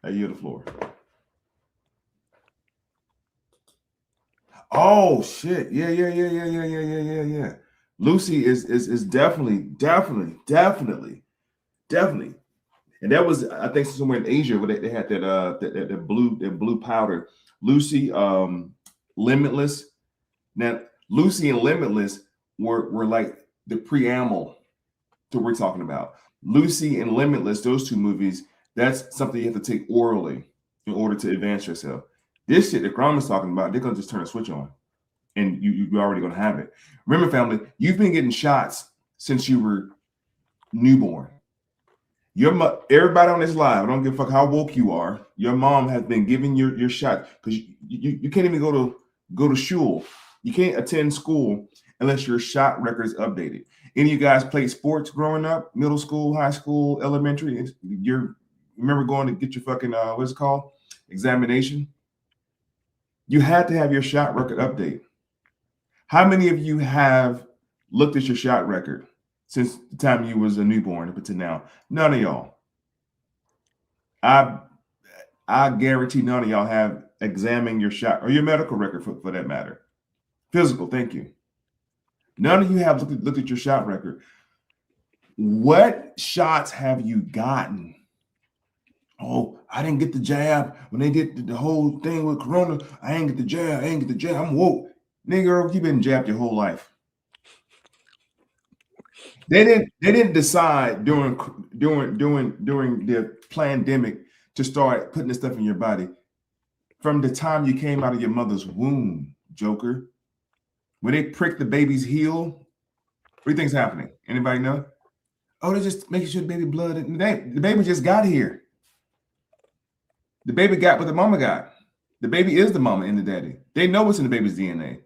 I yield the floor. Oh shit! Yeah. Lucy is definitely, and that was, I think, somewhere in Asia where they had that blue powder. Lucy, Limitless. Now, Lucy and Limitless were like the preamble to what we're talking about. Lucy and Limitless, those two movies, that's something you have to take orally in order to advance yourself. This shit that Graham is talking about, they're gonna just turn a switch on, and you're already gonna have it. Remember, family, you've been getting shots since you were newborn. Everybody on this live, I don't give a fuck how woke you are. Your mom has been giving your shot because you can't even go to school. You can't attend school unless your shot record is updated. Any of you guys played sports growing up, middle school, high school, elementary? You remember going to get your fucking what's it called? Examination. You had to have your shot record update. How many of you have looked at your shot record since the time you was a newborn up to now? None of y'all. I guarantee none of y'all have examined your shot or your medical record for that matter. Physical, thank you. None of you have looked at your shot record. What shots have you gotten? Oh, I didn't get the jab when they did the whole thing with Corona. I ain't get the jab. I'm woke. Nigga, you've been jabbed your whole life. They didn't decide during the pandemic to start putting this stuff in your body from the time you came out of your mother's womb, Joker. When they prick the baby's heel, what do you think's happening? Anybody know? Oh, they're just making sure the baby blood. The baby just got here. The baby got what the mama got. The baby is the mama and the daddy. They know what's in the baby's DNA.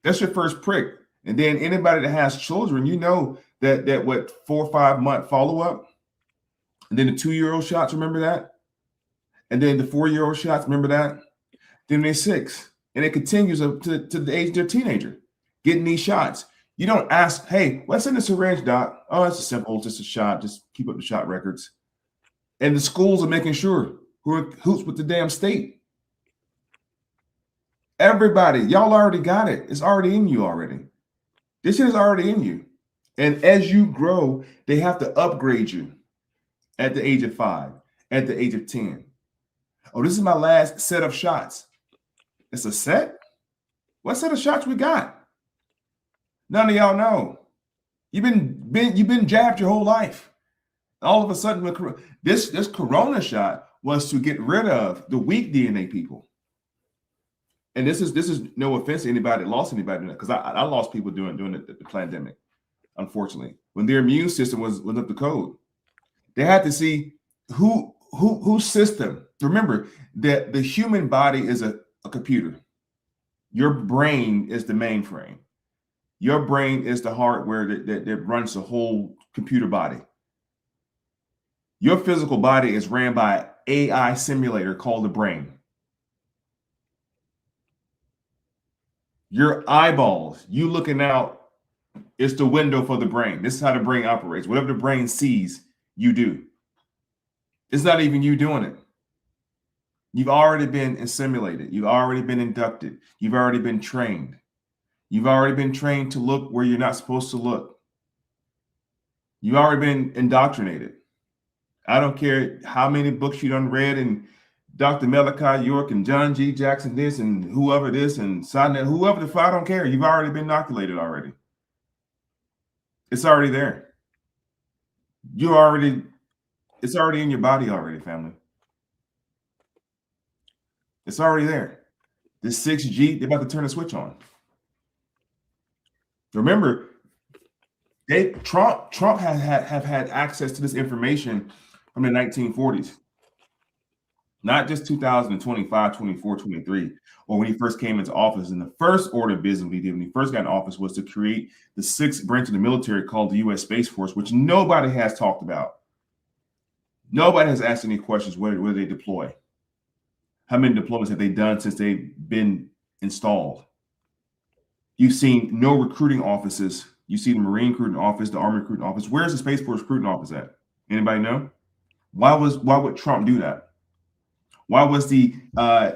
That's your first prick. And then anybody that has children, you know that what 4 or 5 month follow-up. And then the 2-year-old shots, remember that? And then the 4-year-old shots, remember that? Then they're 6. And it continues up to the age they're a teenager, getting these shots. You don't ask, hey, what's in the syringe, doc? Oh, it's simple, just a shot. Just keep up the shot records. And the schools are making sure who are hoops with the damn state. Everybody, y'all already got it. It's already in you already. This shit is already in you. And as you grow, they have to upgrade you at the age of 5, at the age of 10. Oh, this is my last set of shots. It's a set? What set of shots we got? None of y'all know. You've been jabbed your whole life. All of a sudden, this Corona shot was to get rid of the weak DNA people. And this is no offense to anybody that lost anybody, because I lost people during the pandemic, unfortunately, when their immune system was up to code. They had to see whose system. Remember that the human body is a computer. Your brain is the mainframe. Your brain is the hardware that runs the whole computer body. Your physical body is ran by an AI simulator called the brain. Your eyeballs, you looking out, it's the window for the brain. This is how the brain operates. Whatever the brain sees, you do. It's not even you doing it. You've already been assimilated. You've already been inducted. You've already been trained. You've already been trained to look where you're not supposed to look. You've already been indoctrinated. I don't care how many books you done read and Dr. Malachi York and John G. Jackson this and whoever this and Sonnet, whoever the fuck, I don't care. You've already been inoculated already. It's already there. It's already in your body already, family. It's already there. This 6G, they're about to turn the switch on. Remember, Trump have had access to this information from the 1940s. Not just 2025, 24, 23, or when he first came into office. And the first order of business he did when he first got in office was to create the sixth branch of the military called the U.S. Space Force, which nobody has talked about. Nobody has asked any questions. Where do they deploy? How many deployments have they done since they've been installed? You've seen no recruiting offices. You see the Marine recruiting office, the Army recruiting office. Where's the Space Force recruiting office at? Anybody know? Why would Trump do that? Why was the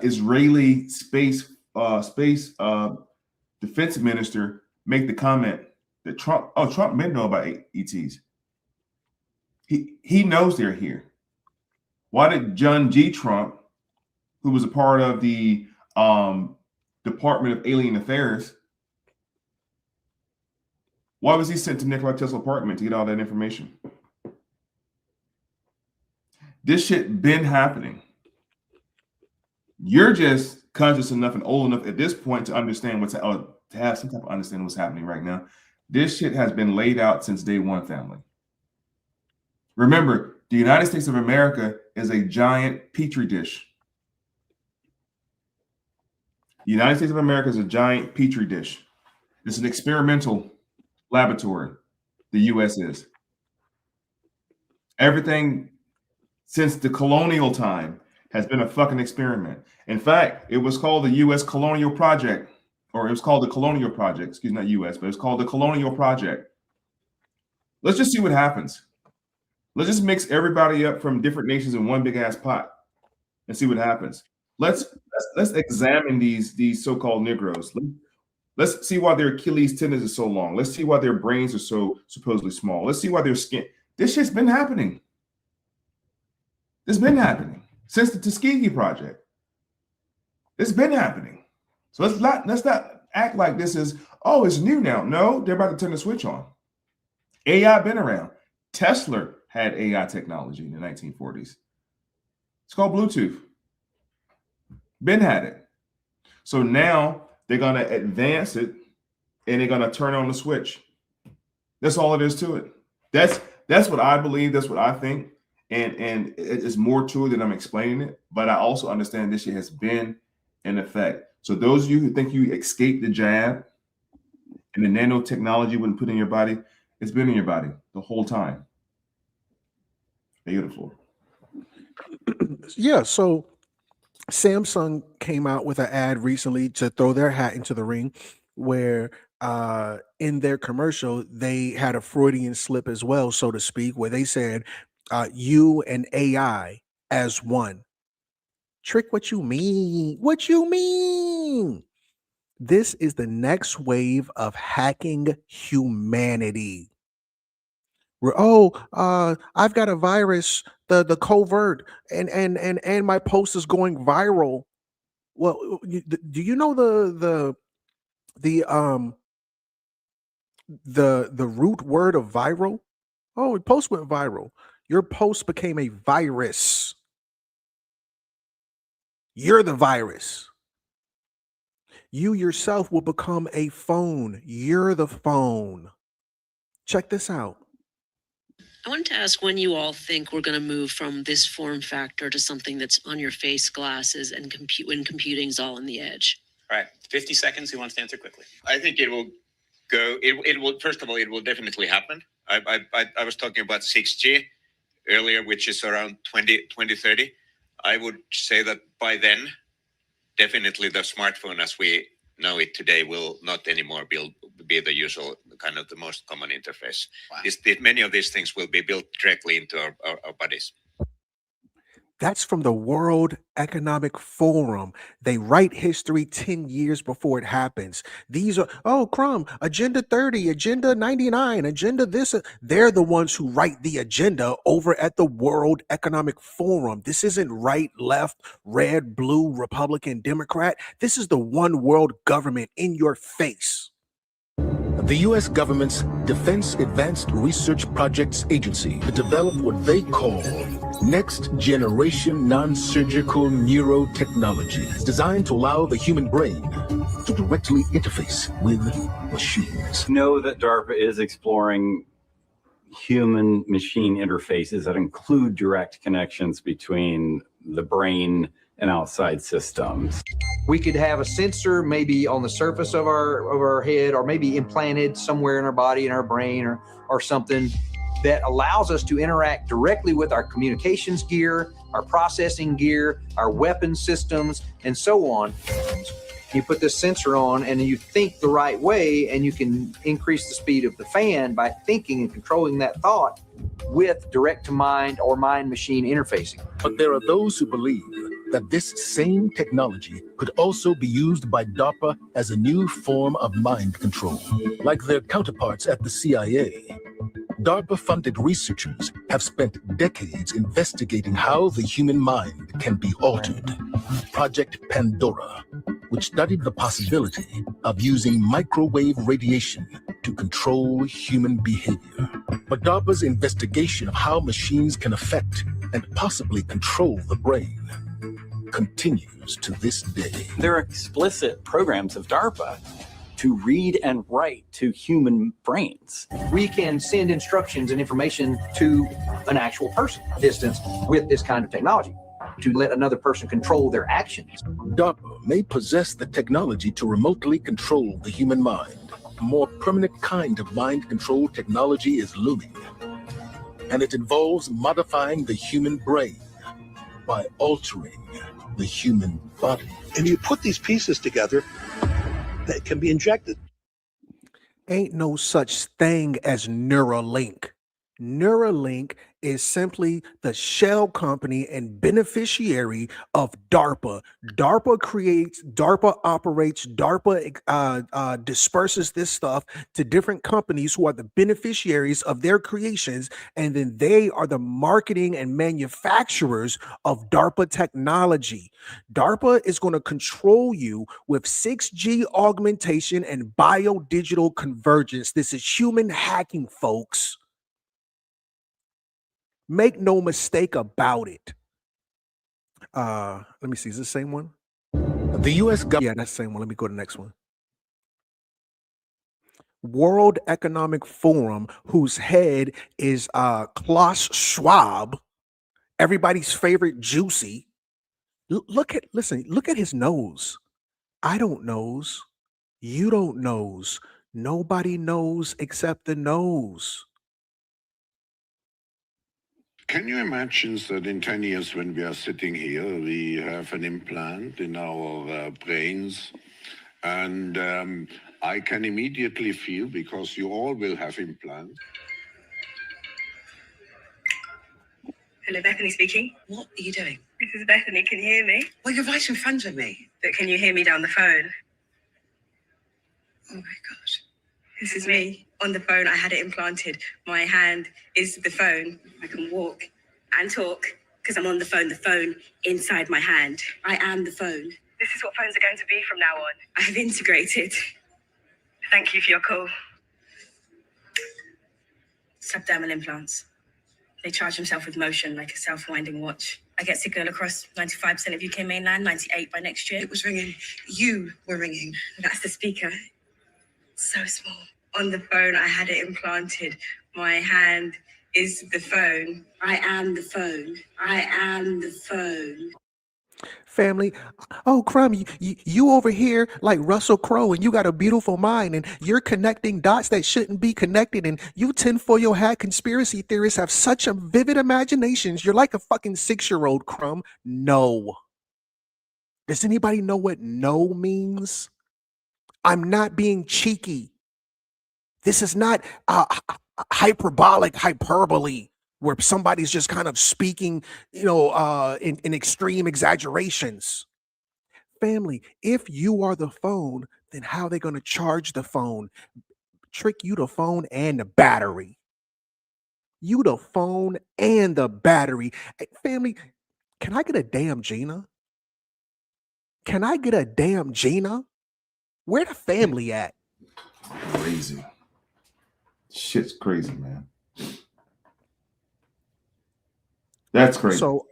Israeli space defense minister make the comment that Trump didn't know about ETs? He knows they're here. Why did John G. Trump, who was a part of the Department of Alien Affairs, why was he sent to Nikola Tesla's apartment to get all that information? This shit been happening. You're just conscious enough and old enough at this point to understand to have some type of understanding what's happening right now. This shit has been laid out since day one, family. Remember, the United States of America is a giant petri dish. The United States of America is a giant petri dish. It's an experimental laboratory. The U.S. is. Everything since the colonial time has been a fucking experiment. In fact, it was called the U.S. Colonial Project, or it was called the Colonial Project. Excuse me, not U.S., but it's called the Colonial Project. Let's just see what happens. Let's just mix everybody up from different nations in one big ass pot and see what happens. Let's examine these so-called Negroes. Let's see why their Achilles tendons are so long. Let's see why their brains are so supposedly small. Let's see why their skin. This shit's been happening. It's been happening since the Tuskegee Project. It's been happening. So let's not act like this is, oh, it's new now. No, they're about to turn the switch on. AI been around. Tesla had AI technology in the 1940s. It's called Bluetooth. Ben had it. So now they're going to advance it and they're going to turn on the switch. That's all it is to it. That's what I believe. That's what I think. And it's more to it than I'm explaining it. But I also understand this shit has been in effect. So those of you who think you escaped the jab and the nanotechnology wouldn't put in your body, it's been in your body the whole time. Beautiful. Yeah, so Samsung came out with an ad recently to throw their hat into the ring where in their commercial, they had a Freudian slip as well, so to speak, where they said, you and AI as one. Trick, what you mean? What you mean? This is the next wave of hacking humanity. I've got a virus, the covert, and my post is going viral. Well, do you know the root word of viral? Oh, your post went viral. Your post became a virus. You're the virus. You yourself will become a phone. You're the phone. Check this out. I wanted to ask when you all think we're going to move from this form factor to something that's on your face, glasses, and when computing's all on the edge. All right, 50 seconds. Who wants to answer quickly? I think it will go. It will. First of all, it will definitely happen. I was talking about 6G earlier, which is around 2030. I would say that by then, definitely the smartphone as we know it today will not anymore be the usual kind of the most common interface. Wow. Many of these things will be built directly into our bodies. That's from the World Economic Forum. They write history 10 years before it happens. These are, oh, Crumb, Agenda 30, Agenda 99, Agenda this. They're the ones who write the agenda over at the World Economic Forum. This isn't right, left, red, blue, Republican, Democrat. This is the one world government in your face. The U.S. government's Defense Advanced Research Projects Agency developed what they call next-generation non-surgical neurotechnology, designed to allow the human brain to directly interface with machines. Know that DARPA is exploring human-machine interfaces that include direct connections between the brain and outside systems. We could have a sensor maybe on the surface of our head, or maybe implanted somewhere in our body, in our brain, or something that allows us to interact directly with our communications gear, our processing gear, our weapon systems, and so on. You put this sensor on and you think the right way, and you can increase the speed of the fan by thinking and controlling that thought with direct-to-mind or mind-machine interfacing. But there are those who believe that this same technology could also be used by DARPA as a new form of mind control. Like their counterparts at the CIA, DARPA-funded researchers have spent decades investigating how the human mind can be altered. Project Pandora, which studied the possibility of using microwave radiation to control human behavior. But DARPA's investigation of how machines can affect and possibly control the brain continues to this day. There are explicit programs of DARPA to read and write to human brains. We can send instructions and information to an actual person distance with this kind of technology to let another person control their actions. DARPA may possess the technology to remotely control the human mind. A more permanent kind of mind control technology is looming, and it involves modifying the human brain by altering the human body. And you put these pieces together that can be injected. Ain't no such thing as Neuralink. Neuralink is simply the shell company and beneficiary of DARPA. DARPA creates, DARPA operates, DARPA disperses this stuff to different companies who are the beneficiaries of their creations, and then they are the marketing and manufacturers of DARPA technology. DARPA is going to control you with 6G augmentation and bio-digital convergence. This is human hacking, folks. Make no mistake about it. Let me see. Is this the same one? The U.S. government. Yeah, that's the same one. Let me go to the next one. World Economic Forum, whose head is Klaus Schwab, everybody's favorite juicy. Look at his nose. I don't knows. You don't knows. Nobody knows except the nose. Can you imagine that in 10 years when we are sitting here, we have an implant in our brains, and I can immediately feel, because you all will have implants. Hello, Bethany speaking. What are you doing? This is Bethany. Can you hear me? Well, you're right in front of me. But can you hear me down the phone? Oh my God. This is me. On the phone, I had it implanted. My hand is the phone. I can walk and talk because I'm on the phone inside my hand. I am the phone. This is what phones are going to be from now on. I have integrated. Thank you for your call. Subdermal implants. They charge themselves with motion like a self-winding watch. I get signal across 95% of UK mainland, 98 by next year. It was ringing. You were ringing. That's the speaker. So small. On the phone, I had it implanted. My hand is the phone. I am the phone. I am the phone. Family, oh, Crumb, you over here like Russell Crowe, and you got a beautiful mind, and you're connecting dots that shouldn't be connected, and you tinfoil hat conspiracy theorists have such a vivid imaginations. You're like a fucking 6-year-old, Crumb. No. Does anybody know what no means? I'm not being cheeky. This is not hyperbole. where somebody's just kind of speaking, in extreme exaggerations. Family, if you are the phone, then how are they going to charge the phone? Trick you the phone and the battery. You the phone and the battery. Hey, family, can I get a damn Gina? Can I get a damn Gina? Where the family at? Crazy. Shit's crazy, man. That's crazy. So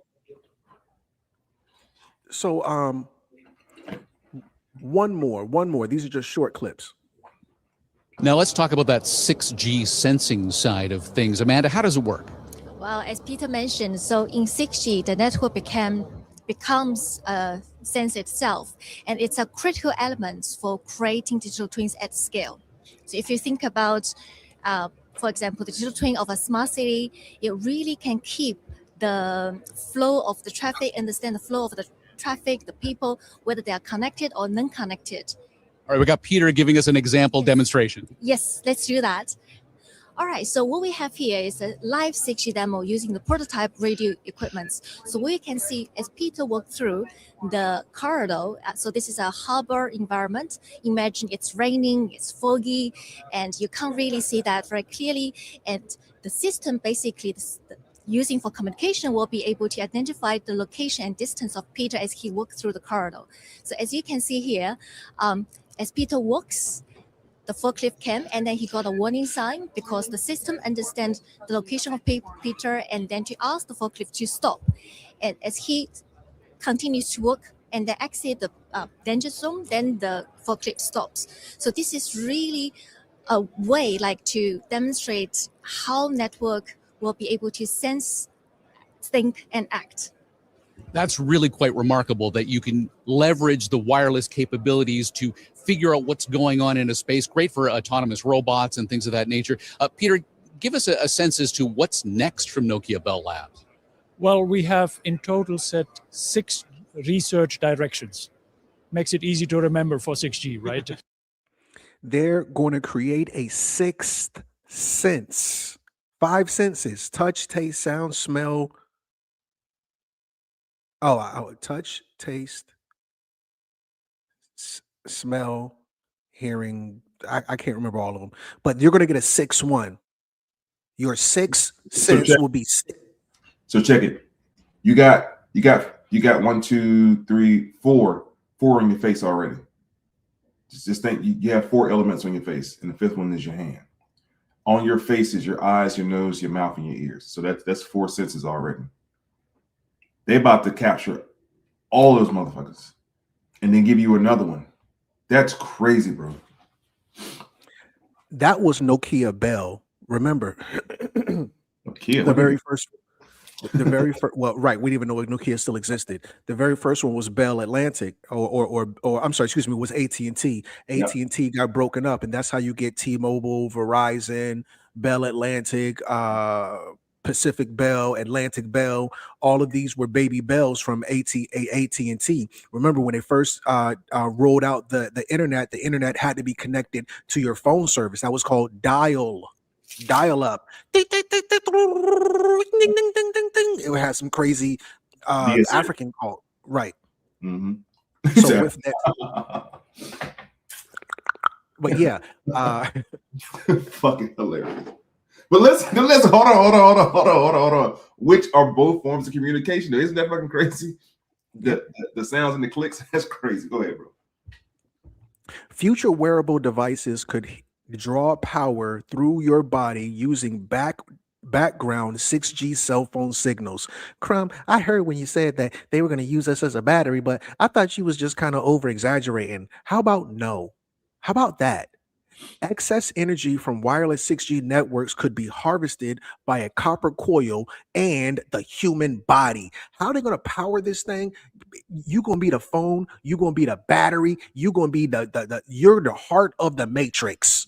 one more. These are just short clips. Now let's talk about that 6G sensing side of things. Amanda, how does it work? Well, as Peter mentioned, so in 6G, the network becomes a sense itself, and it's a critical element for creating digital twins at scale. So if you think about, for example, the digital twin of a smart city, it really can keep the flow of the traffic, understand the flow of the traffic, the people, whether they are connected or non-connected. All right, we got Peter giving us an example demonstration. Yes, let's do that. All right, so what we have here is a live 6G demo using the prototype radio equipment. So we can see as Peter walked through the corridor, so this is a harbor environment. Imagine it's raining, it's foggy, and you can't really see that very clearly. And the system basically using for communication will be able to identify the location and distance of Peter as he walked through the corridor. So as you can see here, as Peter walks, the forklift came, and then he got a warning sign because the system understands the location of Peter, and then to ask the forklift to stop. And as he continues to walk and then exit the danger zone, then the forklift stops. So this is really a way to demonstrate how network will be able to sense, think, and act. That's really quite remarkable that you can leverage the wireless capabilities to figure out what's going on in a space. Great for autonomous robots and things of that nature. Peter, give us a sense as to what's next from Nokia Bell Labs. Well, we have in total set 6 research directions. Makes it easy to remember for 6G, right? They're going to create a 6th sense. 5 senses: touch, taste, sound, smell. Touch, taste, smell, hearing. I can't remember all of them, but you're going to get a 6th one. Your 6th sense will be 6. So check it. You got 1, 2, 3, 4 on your face already. Just think you have 4 elements on your face, and the 5th one is your hand. On your face is your eyes, your nose, your mouth, and your ears. So that's 4 senses already. They about to capture all those motherfuckers and then give you another one. That's crazy, bro. That was Nokia Bell. Remember, Nokia, the very first. Well, right. We didn't even know Nokia still existed. The very first one was Bell Atlantic, or I'm sorry, excuse me, was AT&T. AT&T got broken up, and that's how you get T-Mobile, Verizon, Bell Atlantic, Pacific Bell, Atlantic Bell. All of these were baby bells from AT&T. Remember when they first rolled out the internet had to be connected to your phone service. That was called dial up. It had some crazy African call, right? Mm-hmm. So with that, but yeah, fucking hilarious. But listen, hold on. Which are both forms of communication? Isn't that fucking crazy? The sounds and the clicks, that's crazy. Go ahead, bro. Future wearable devices could draw power through your body using background 6G cell phone signals. Crumb, I heard when you said that they were going to use us as a battery, but I thought you was just kind of over exaggerating. How about no? How about that? Excess energy from wireless 6G networks could be harvested by a copper coil and the human body. How are they going to power this thing? You're going to be the phone. You're going to be the battery. You're going to be you're the heart of the matrix.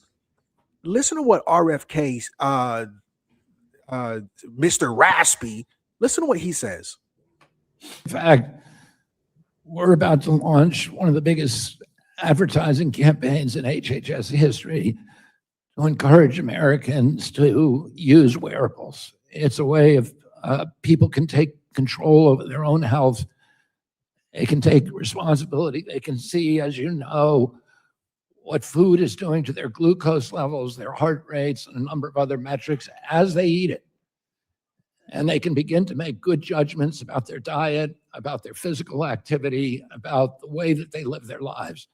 Listen to what RFK, Mr. Raspy, listen to what he says. In fact, we're about to launch one of the biggest advertising campaigns in HHS history to encourage Americans to use wearables. It's a way of people can take control over their own health. They can take responsibility. They can see, as you know, what food is doing to their glucose levels, their heart rates, and a number of other metrics as they eat it. And they can begin to make good judgments about their diet, about their physical activity, about the way that they live their lives.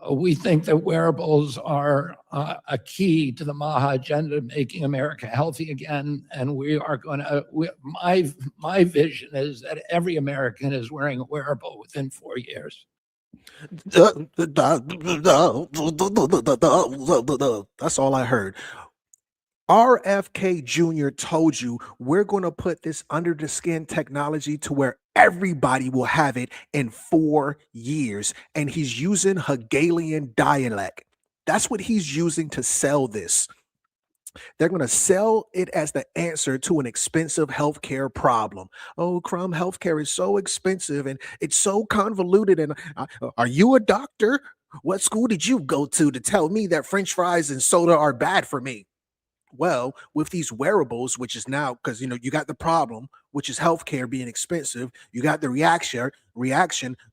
We think that wearables are a key to the MAHA agenda, making America healthy again. And we are going to, my vision is that every American is wearing a wearable within 4 years. That's all I heard. RFK Jr. told you we're going to put this under the skin technology to where everybody will have it in 4 years. And he's using Hegelian dialect. That's what he's using to sell this. They're going to sell it as the answer to an expensive healthcare problem. Oh, Crumb, healthcare is so expensive and it's so convoluted. And are you a doctor? What school did you go to tell me that French fries and soda are bad for me? Well, with these wearables, which is now, because you got the problem, which is healthcare being expensive. You got the reaction.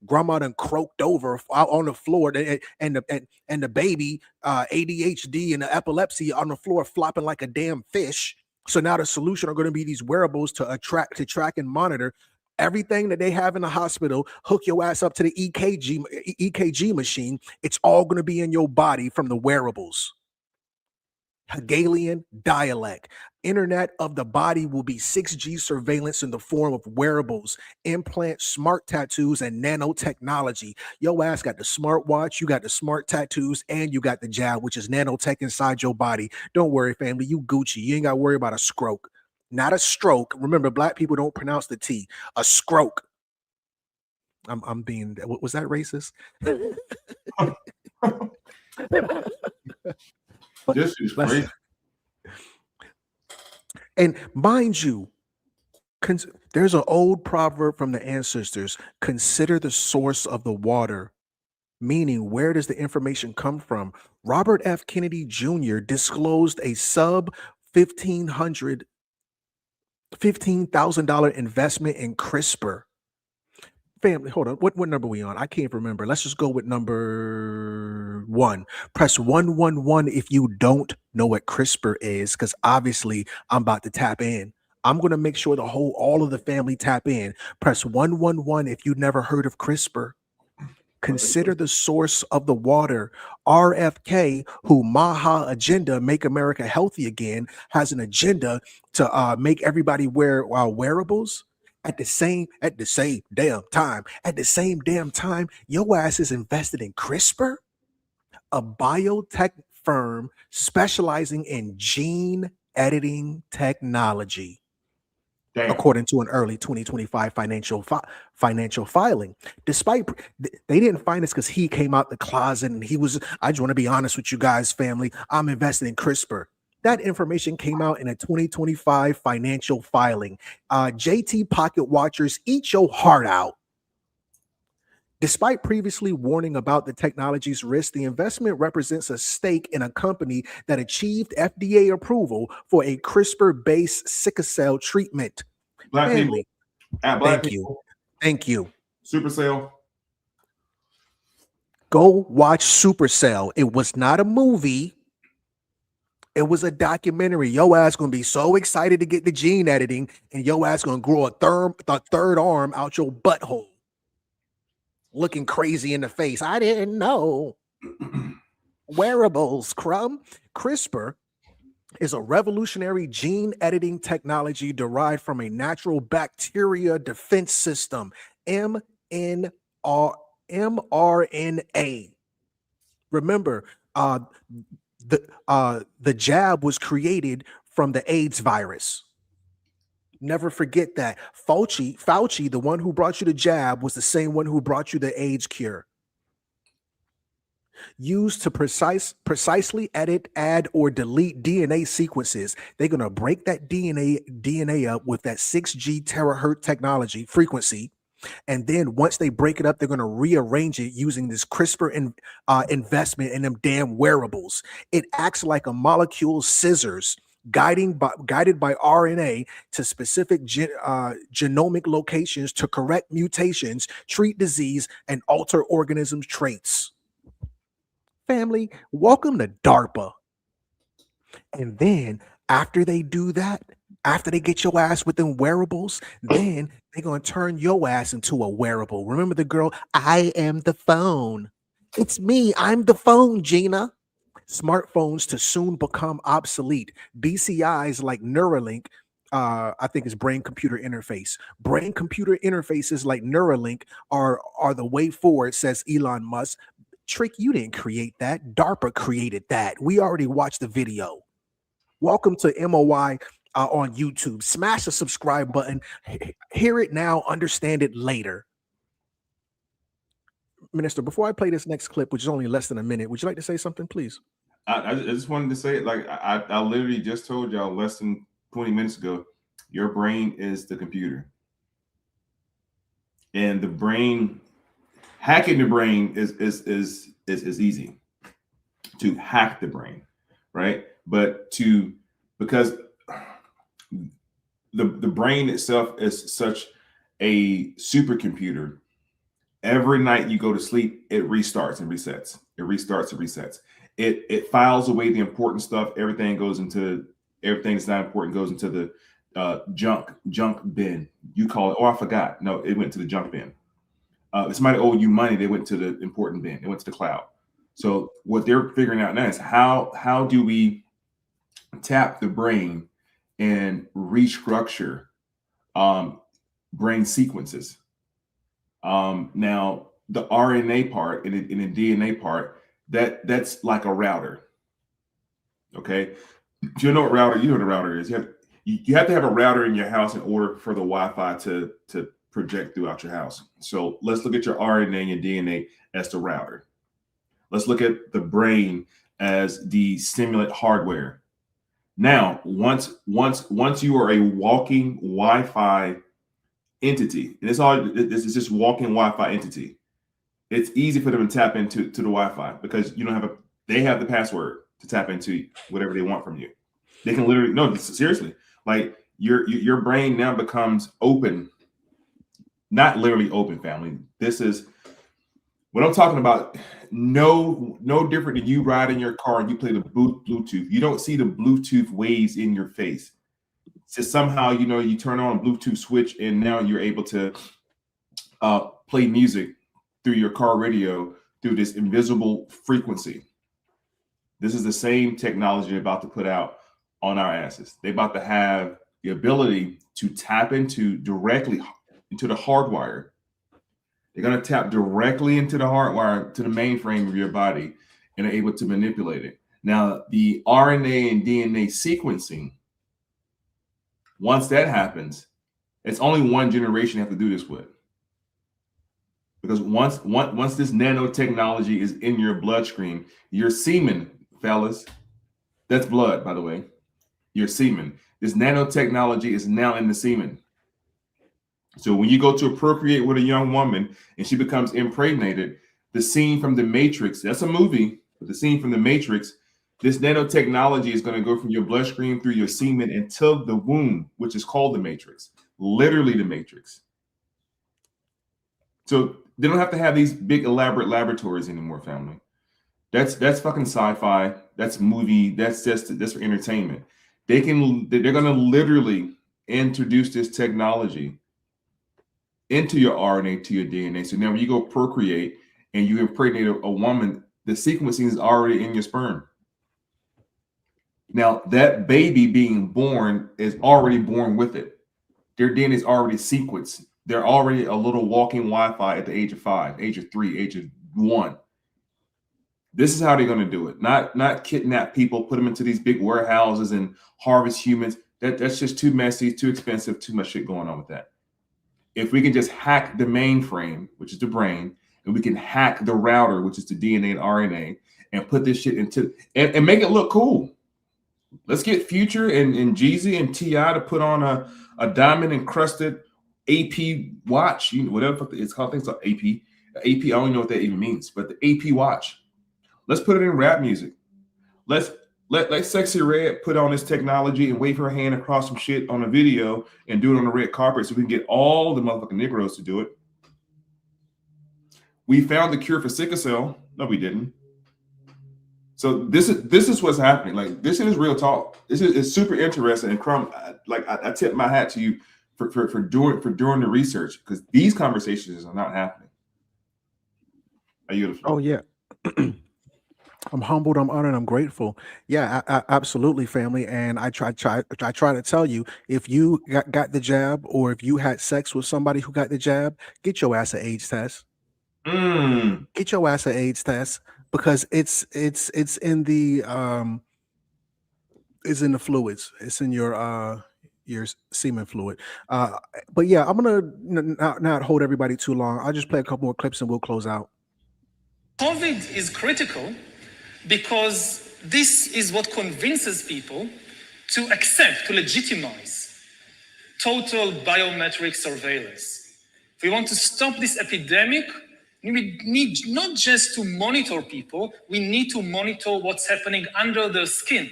Grandma done croaked over out on the floor, and the baby ADHD and the epilepsy on the floor flopping like a damn fish. So now the solution are going to be these wearables to track and monitor everything that they have in the hospital. Hook your ass up to the EKG machine. It's all going to be in your body from the wearables. Hegelian dialect. Internet of the body will be 6G surveillance in the form of wearables, implants, smart tattoos, and nanotechnology. Your ass got the smartwatch, you got the smart tattoos, and you got the jab, which is nanotech inside your body. Don't worry, family, you Gucci. You ain't got to worry about a stroke. Not a stroke. Remember, black people don't pronounce the T. A stroke. I'm being, was that racist? This is crazy. And mind you, there's an old proverb from the ancestors: consider the source of the water, meaning where does the information come from? Robert F. Kennedy Jr. disclosed a sub $15,000 investment in CRISPR. Family, hold on. What number are we on? I can't remember. Let's just go with number 1. Press 111 if you don't know what CRISPR is, because obviously I'm about to tap in. I'm going to make sure all of the family tap in. Press 111 if you've never heard of CRISPR. Consider the source of the water. RFK, who MAHA agenda, make America healthy again, has an agenda to make everybody wear wearables. At the same damn time, your ass is invested in CRISPR, a biotech firm specializing in gene editing technology. Damn. According to an early 2025 financial filing. Despite they didn't find this because he came out the closet and he was, I just want to be honest with you guys, family, I'm invested in CRISPR. That information came out in a 2025 financial filing. JT Pocket Watchers, eat your heart out. Despite previously warning about the technology's risk, the investment represents a stake in a company that achieved FDA approval for a CRISPR-based sickle cell treatment. Black family. People. Thank you. Thank you. Supercell. Go watch Supercell. It was not a movie. It was a documentary. Your ass gonna be so excited to get the gene editing, and your ass gonna grow a third arm out your butthole, looking crazy in the face. I didn't know. Wearables, Crumb. CRISPR is a revolutionary gene editing technology derived from a natural bacteria defense system, mRNA. Remember, the jab was created from the AIDS virus. Never forget that. Fauci, the one who brought you the jab, was the same one who brought you the AIDS cure. Used to precisely edit, add, or delete DNA sequences. They're going to break that DNA up with that 6G terahertz technology frequency. And then once they break it up, they're going to rearrange it using this CRISPR investment in them damn wearables. It acts like a molecule scissors. guided by RNA to specific genomic locations to correct mutations, treat disease, and alter organisms' traits. Family, welcome to DARPA. And then after they do that, after they get your ass within wearables, then they're going to turn your ass into a wearable. Remember the girl, I am the phone. It's me. I'm the phone, Gina. Smartphones to soon become obsolete. BCIs like Neuralink, I think is brain-computer interface. Brain-computer interfaces like Neuralink are the way forward, says Elon Musk. Trick, you didn't create that. DARPA created that. We already watched the video. Welcome to M.O.I. On YouTube. Smash the subscribe button. Hear it now, understand it later. Minister, before I play this next clip, which is only less than a minute, would you like to say something, please? I just wanted to say, like, I literally just told y'all less than 20 minutes ago, your brain is the computer. And the brain, hacking the brain is easy to hack the brain, right? But because the brain itself is such a supercomputer, every night you go to sleep, it restarts and resets. It restarts and resets. It files away the important stuff. Everything that's not important goes into the junk bin. You call it, oh, I forgot. No, it went to the junk bin. If somebody owed you money, they went to the important bin. It went to the cloud. So what they're figuring out now is how do we tap the brain and restructure brain sequences. Now the RNA part and the DNA part, that's like a router. Okay, if you know what router, you know what a router is. You have to have a router in your house in order for the Wi-Fi to project throughout your house. So let's look at your RNA and your DNA as the router. Let's look at the brain as the stimulant hardware. Now, once you are a walking Wi-Fi entity, and this is just walking Wi-Fi entity, it's easy for them to tap into the Wi-Fi because you don't have they have the password to tap into whatever they want from you. They can literally, no, seriously, like your brain now becomes open, not literally open, family. This is what I'm talking about. No different than you ride in your car and you play the Bluetooth. You don't see the Bluetooth waves in your face. So somehow, you turn on a Bluetooth switch and now you're able to play music through your car radio through this invisible frequency. This is the same technology they're about to put out on our asses. They're about to have the ability to tap directly into the hardwire. They're going to tap directly into the hardwire to the mainframe of your body and are able to manipulate it. Now, the RNA and DNA sequencing, once that happens, it's only one generation you have to do this with. Because once this nanotechnology is in your bloodstream, your semen, fellas, that's blood, by the way, your semen. This nanotechnology is now in the semen. So when you go to procreate with a young woman and she becomes impregnated, the scene from The Matrix, that's a movie, but the scene from The Matrix, this nanotechnology is going to go from your bloodstream through your semen until the womb, which is called the Matrix, literally the Matrix. So they don't have to have these big elaborate laboratories anymore, family. That's fucking sci-fi. That's movie. That's for entertainment. They're going to literally introduce this technology into your RNA, to your DNA. So now when you go procreate and you impregnate a woman, the sequencing is already in your sperm. Now that baby being born is already born with it. Their DNA is already sequenced. They're already a little walking Wi-Fi at the age of 5, age of 3, age of 1. This is how they're going to do it. Not kidnap people, put them into these big warehouses and harvest humans. That's just too messy, too expensive, too much shit going on with that. If we can just hack the mainframe, which is the brain, and we can hack the router, which is the DNA and RNA, and put this shit into and make it look cool. Let's get Future and Jeezy and T.I. to put on a diamond encrusted AP watch, whatever it's called. Things like AP. I don't even know what that even means, but the AP watch. Let's put it in rap music. Let's Let Sexy Red put on this technology and wave her hand across some shit on a video and do it on the red carpet so we can get all the motherfucking Negroes to do it. We found the cure for sickle cell. No, we didn't. So this is what's happening. Like, this is real talk. This is super interesting. And Crumb, I tip my hat to you for doing the research, because these conversations are not happening. Are you? Oh yeah. I'm humbled, I'm honored, I'm grateful. Yeah, absolutely, family. And I try to tell you, if you got the jab, or if you had sex with somebody who got the jab, get your ass an AIDS test. Get your ass an AIDS test, because it's in the fluids. It's in your semen fluid. But yeah, I'm gonna not hold everybody too long. I'll just play a couple more clips and we'll close out. COVID is critical because this is what convinces people to accept, to legitimize total biometric surveillance. If we want to stop this epidemic, we need not just to monitor people, we need to monitor what's happening under their skin,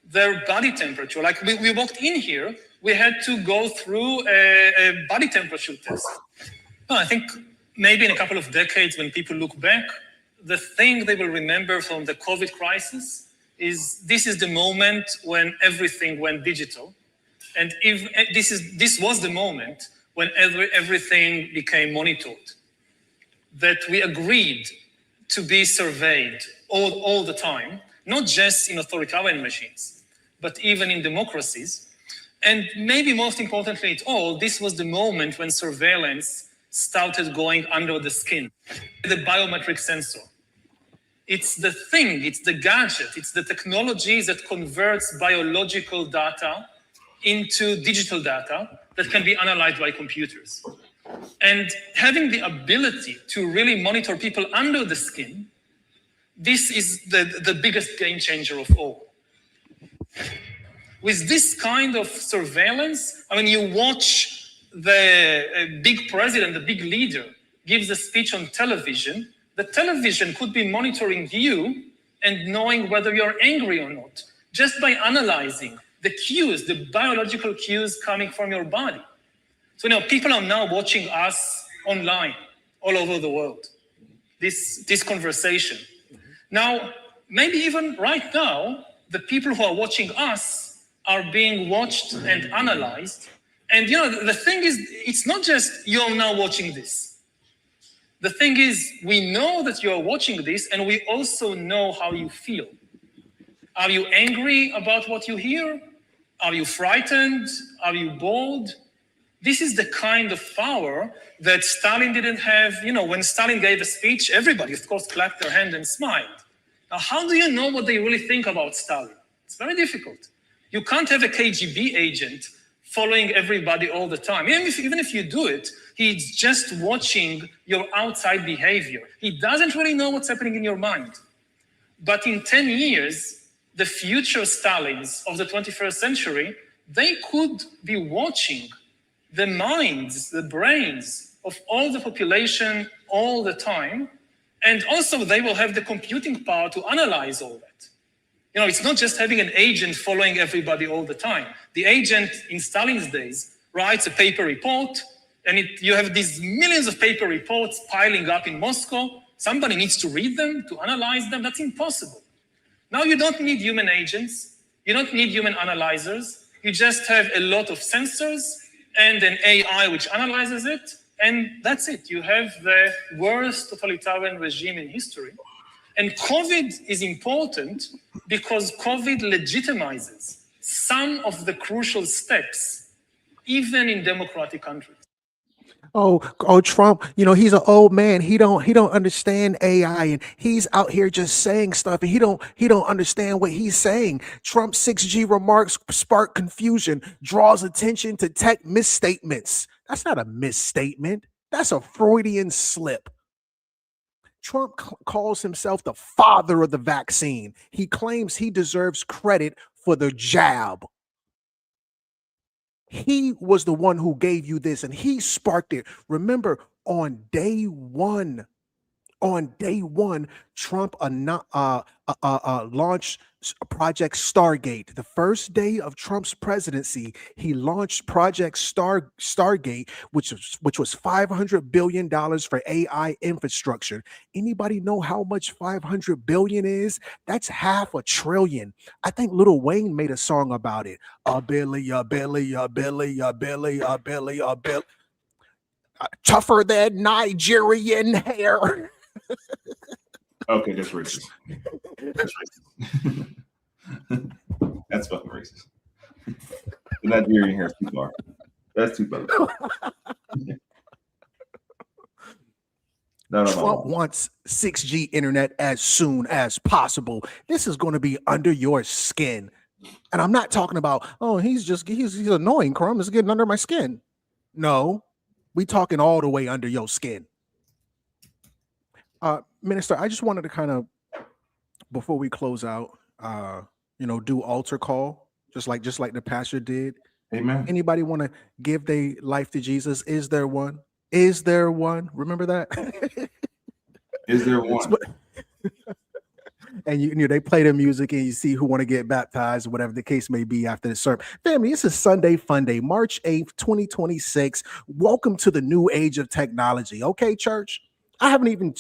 their body temperature. Like we walked in here, we had to go through a body temperature test. No, I think maybe in a couple of decades, when people look back, the thing they will remember from the COVID crisis is this is the moment when everything went digital. And if this was the moment when everything became monitored, that we agreed to be surveyed all the time, not just in authoritarian regimes, but even in democracies. And maybe most importantly at all, this was the moment when surveillance started going under the skin. The biometric sensor. It's the thing, it's the gadget, it's the technology that converts biological data into digital data that can be analyzed by computers. And having the ability to really monitor people under the skin, this is the biggest game changer of all. With this kind of surveillance, I mean, you watch the big president, the big leader, gives a speech on television. The television could be monitoring you and knowing whether you're angry or not, just by analyzing the cues, the biological cues coming from your body. So now people are now watching us online all over the world, this conversation. Now, maybe even right now, the people who are watching us are being watched and analyzed. And the thing is, it's not just you're now watching this. The thing is, we know that you're watching this, and we also know how you feel. Are you angry about what you hear? Are you frightened? Are you bored? This is the kind of power that Stalin didn't have. When Stalin gave a speech, everybody, of course, clapped their hand and smiled. Now, how do you know what they really think about Stalin? It's very difficult. You can't have a KGB agent following everybody all the time. Even if you do it, he's just watching your outside behavior. He doesn't really know what's happening in your mind. But in 10 years, the future Stalins of the 21st century, they could be watching the minds, the brains of all the population all the time. And also they will have the computing power to analyze all that. It's not just having an agent following everybody all the time. The agent in Stalin's days writes a paper report, and you have these millions of paper reports piling up in Moscow. Somebody needs to read them, to analyze them. That's impossible. Now you don't need human agents. You don't need human analyzers. You just have a lot of sensors and an AI which analyzes it, and that's it. You have the worst totalitarian regime in history. And COVID is important because COVID legitimizes some of the crucial steps, even in democratic countries. Oh, Trump, he's an old man. He don't understand AI, and he's out here just saying stuff, and he don't understand what he's saying. Trump's 6G remarks spark confusion, draws attention to tech misstatements. That's not a misstatement. That's a Freudian slip. Trump calls himself the father of the vaccine. He claims he deserves credit for the jab. He was the one who gave you this, and he sparked it. Remember, on day one On day one, Trump launched Project Stargate. The first day of Trump's presidency, he launched Project Stargate, which was $500 billion for AI infrastructure. Anybody know how much 500 billion is? That's $500 billion. I think Lil Wayne made a song about it. A billy, a billy, a billy, a billy, a billy, a bill. Tougher than Nigerian hair. Okay, that's racist. That's racist. That's fucking racist. The Nigerian hair is too far. That's too far. Trump wants 6G internet as soon as possible. This is going to be under your skin. And I'm not talking about, oh, he's annoying, Crumb. It's getting under my skin. No, we talking all the way under your skin. Minister, I just wanted to kind of, before we close out, do altar call, just like the pastor did. Amen. Anybody want to give their life to Jesus? Is there one? Is there one? Remember that? Is there one? And they play the music and you see who want to get baptized or whatever the case may be after the sermon. Family, this is Sunday Fun Day, March 8th, 2026. Welcome to the new age of technology. Okay, church? I haven't even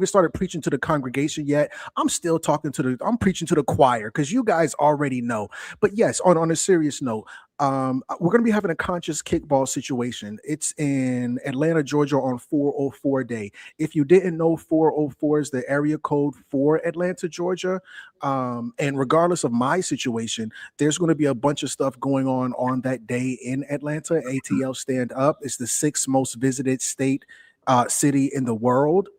started preaching to the congregation yet. I'm still I'm preaching to the choir because you guys already know. But yes, on a serious note, we're going to be having a conscious kickball situation. It's in Atlanta, Georgia on 404 Day. If you didn't know, 404 is the area code for Atlanta, Georgia. And regardless of my situation, there's going to be a bunch of stuff going on that day in Atlanta. ATL Stand Up. It's the 6th most visited city in the world,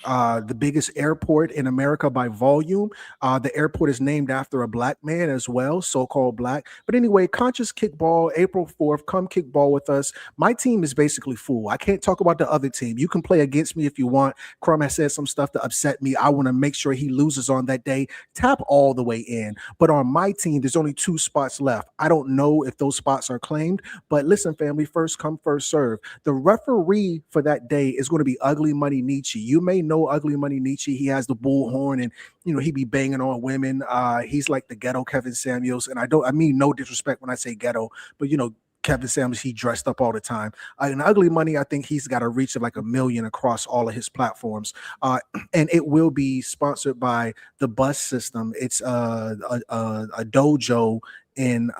the biggest airport in America by volume. The airport is named after a black man as well, so-called black. But anyway, conscious kickball, April 4th, come kickball with us. My team is basically full. I can't talk about the other team. You can play against me if you want. Crumb has said some stuff to upset me. I want to make sure he loses on that day. Tap all the way in. But on my team, there's only 2 spots left. I don't know if those spots are claimed, but listen, family, first come, first serve. The referee for that day is going to be Ugly Money Nietzsche. You may know Ugly Money Nietzsche. He has the bullhorn and he be banging on women. He's like the ghetto Kevin Samuels, and I mean no disrespect when I say ghetto, but Kevin Samuels, he dressed up all the time. And Ugly Money, I think he's got a reach of like 1 million across all of his platforms. And it will be sponsored by the Bus System. It's a dojo in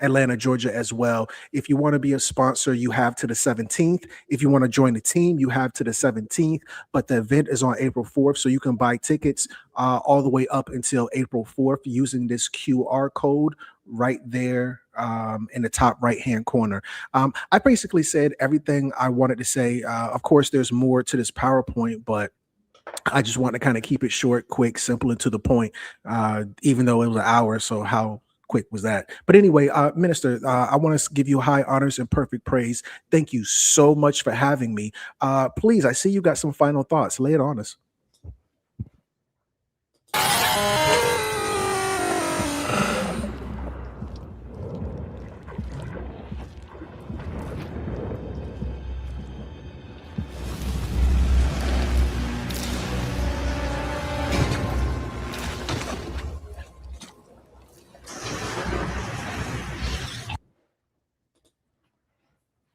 Atlanta, Georgia as well. If you want to be a sponsor, you have to the 17th. If you want to join the team, you have to the 17th. But the event is on April 4th, so you can buy tickets all the way up until April 4th using this QR code right there in the top right-hand corner. I basically said everything I wanted to say. Of course, there's more to this PowerPoint, but I just want to kind of keep it short, quick, simple, and to the point, even though it was an hour. So how quick was that? But anyway, Minister, I want to give you high honors and perfect praise. Thank you so much for having me. Please, I see you got some final thoughts. Lay it on us.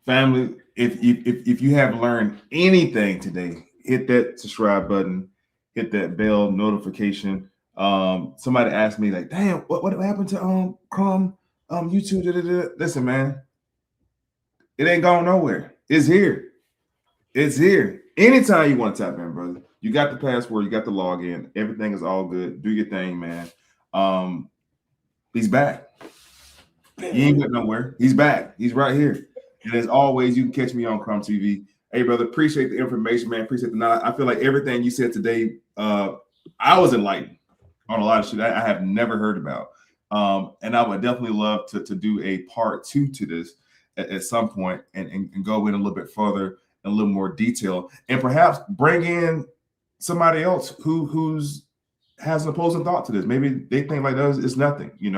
Family, if you have learned anything today, hit that subscribe button, hit that bell notification. Somebody asked me like, damn, what happened to Chrome YouTube? Listen, man, it ain't going nowhere. It's here. It's here. Anytime you want to tap in, brother, you got the password, you got the login, everything is all good. Do your thing, man. He's back. He ain't going nowhere. He's back. He's right here. And as always, you can catch me on Crumb TV. Hey, brother, appreciate the information, man. Appreciate the knowledge. I feel like everything you said today, I was enlightened on a lot of shit I have never heard about. And I would definitely love to do a part 2 to this at some point and go in a little bit further, in a little more detail, and perhaps bring in somebody else who has an opposing thought to this. Maybe they think like that it's nothing, and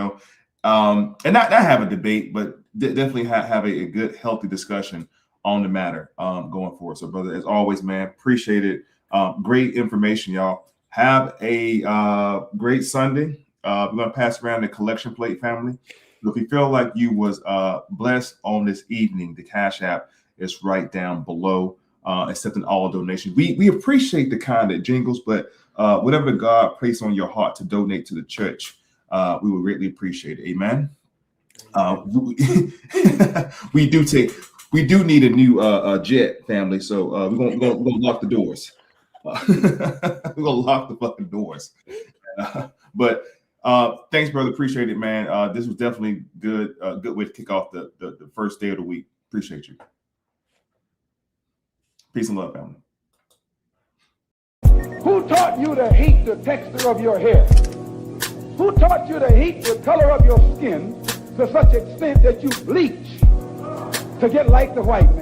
not have a debate, but definitely have a good, healthy discussion on the matter going forward. So, brother, as always, man, appreciate it. Great information, y'all. Have a great Sunday. We're gonna pass around the collection plate, family. If you feel like you was blessed on this evening, the Cash App is right down below, accepting all donations. We appreciate the kind that jingles, but whatever God placed on your heart to donate to the church, we would greatly appreciate it. Amen. We do need a new jet, family. So we're gonna lock the doors. We're gonna lock the fucking doors. But thanks, brother. Appreciate it, man. This was definitely good. Good way to kick off the first day of the week. Appreciate you. Peace and love, family. Who taught you to hate the texture of your hair? Who taught you to hate the color of your skin to such extent that you bleach to get like the white man?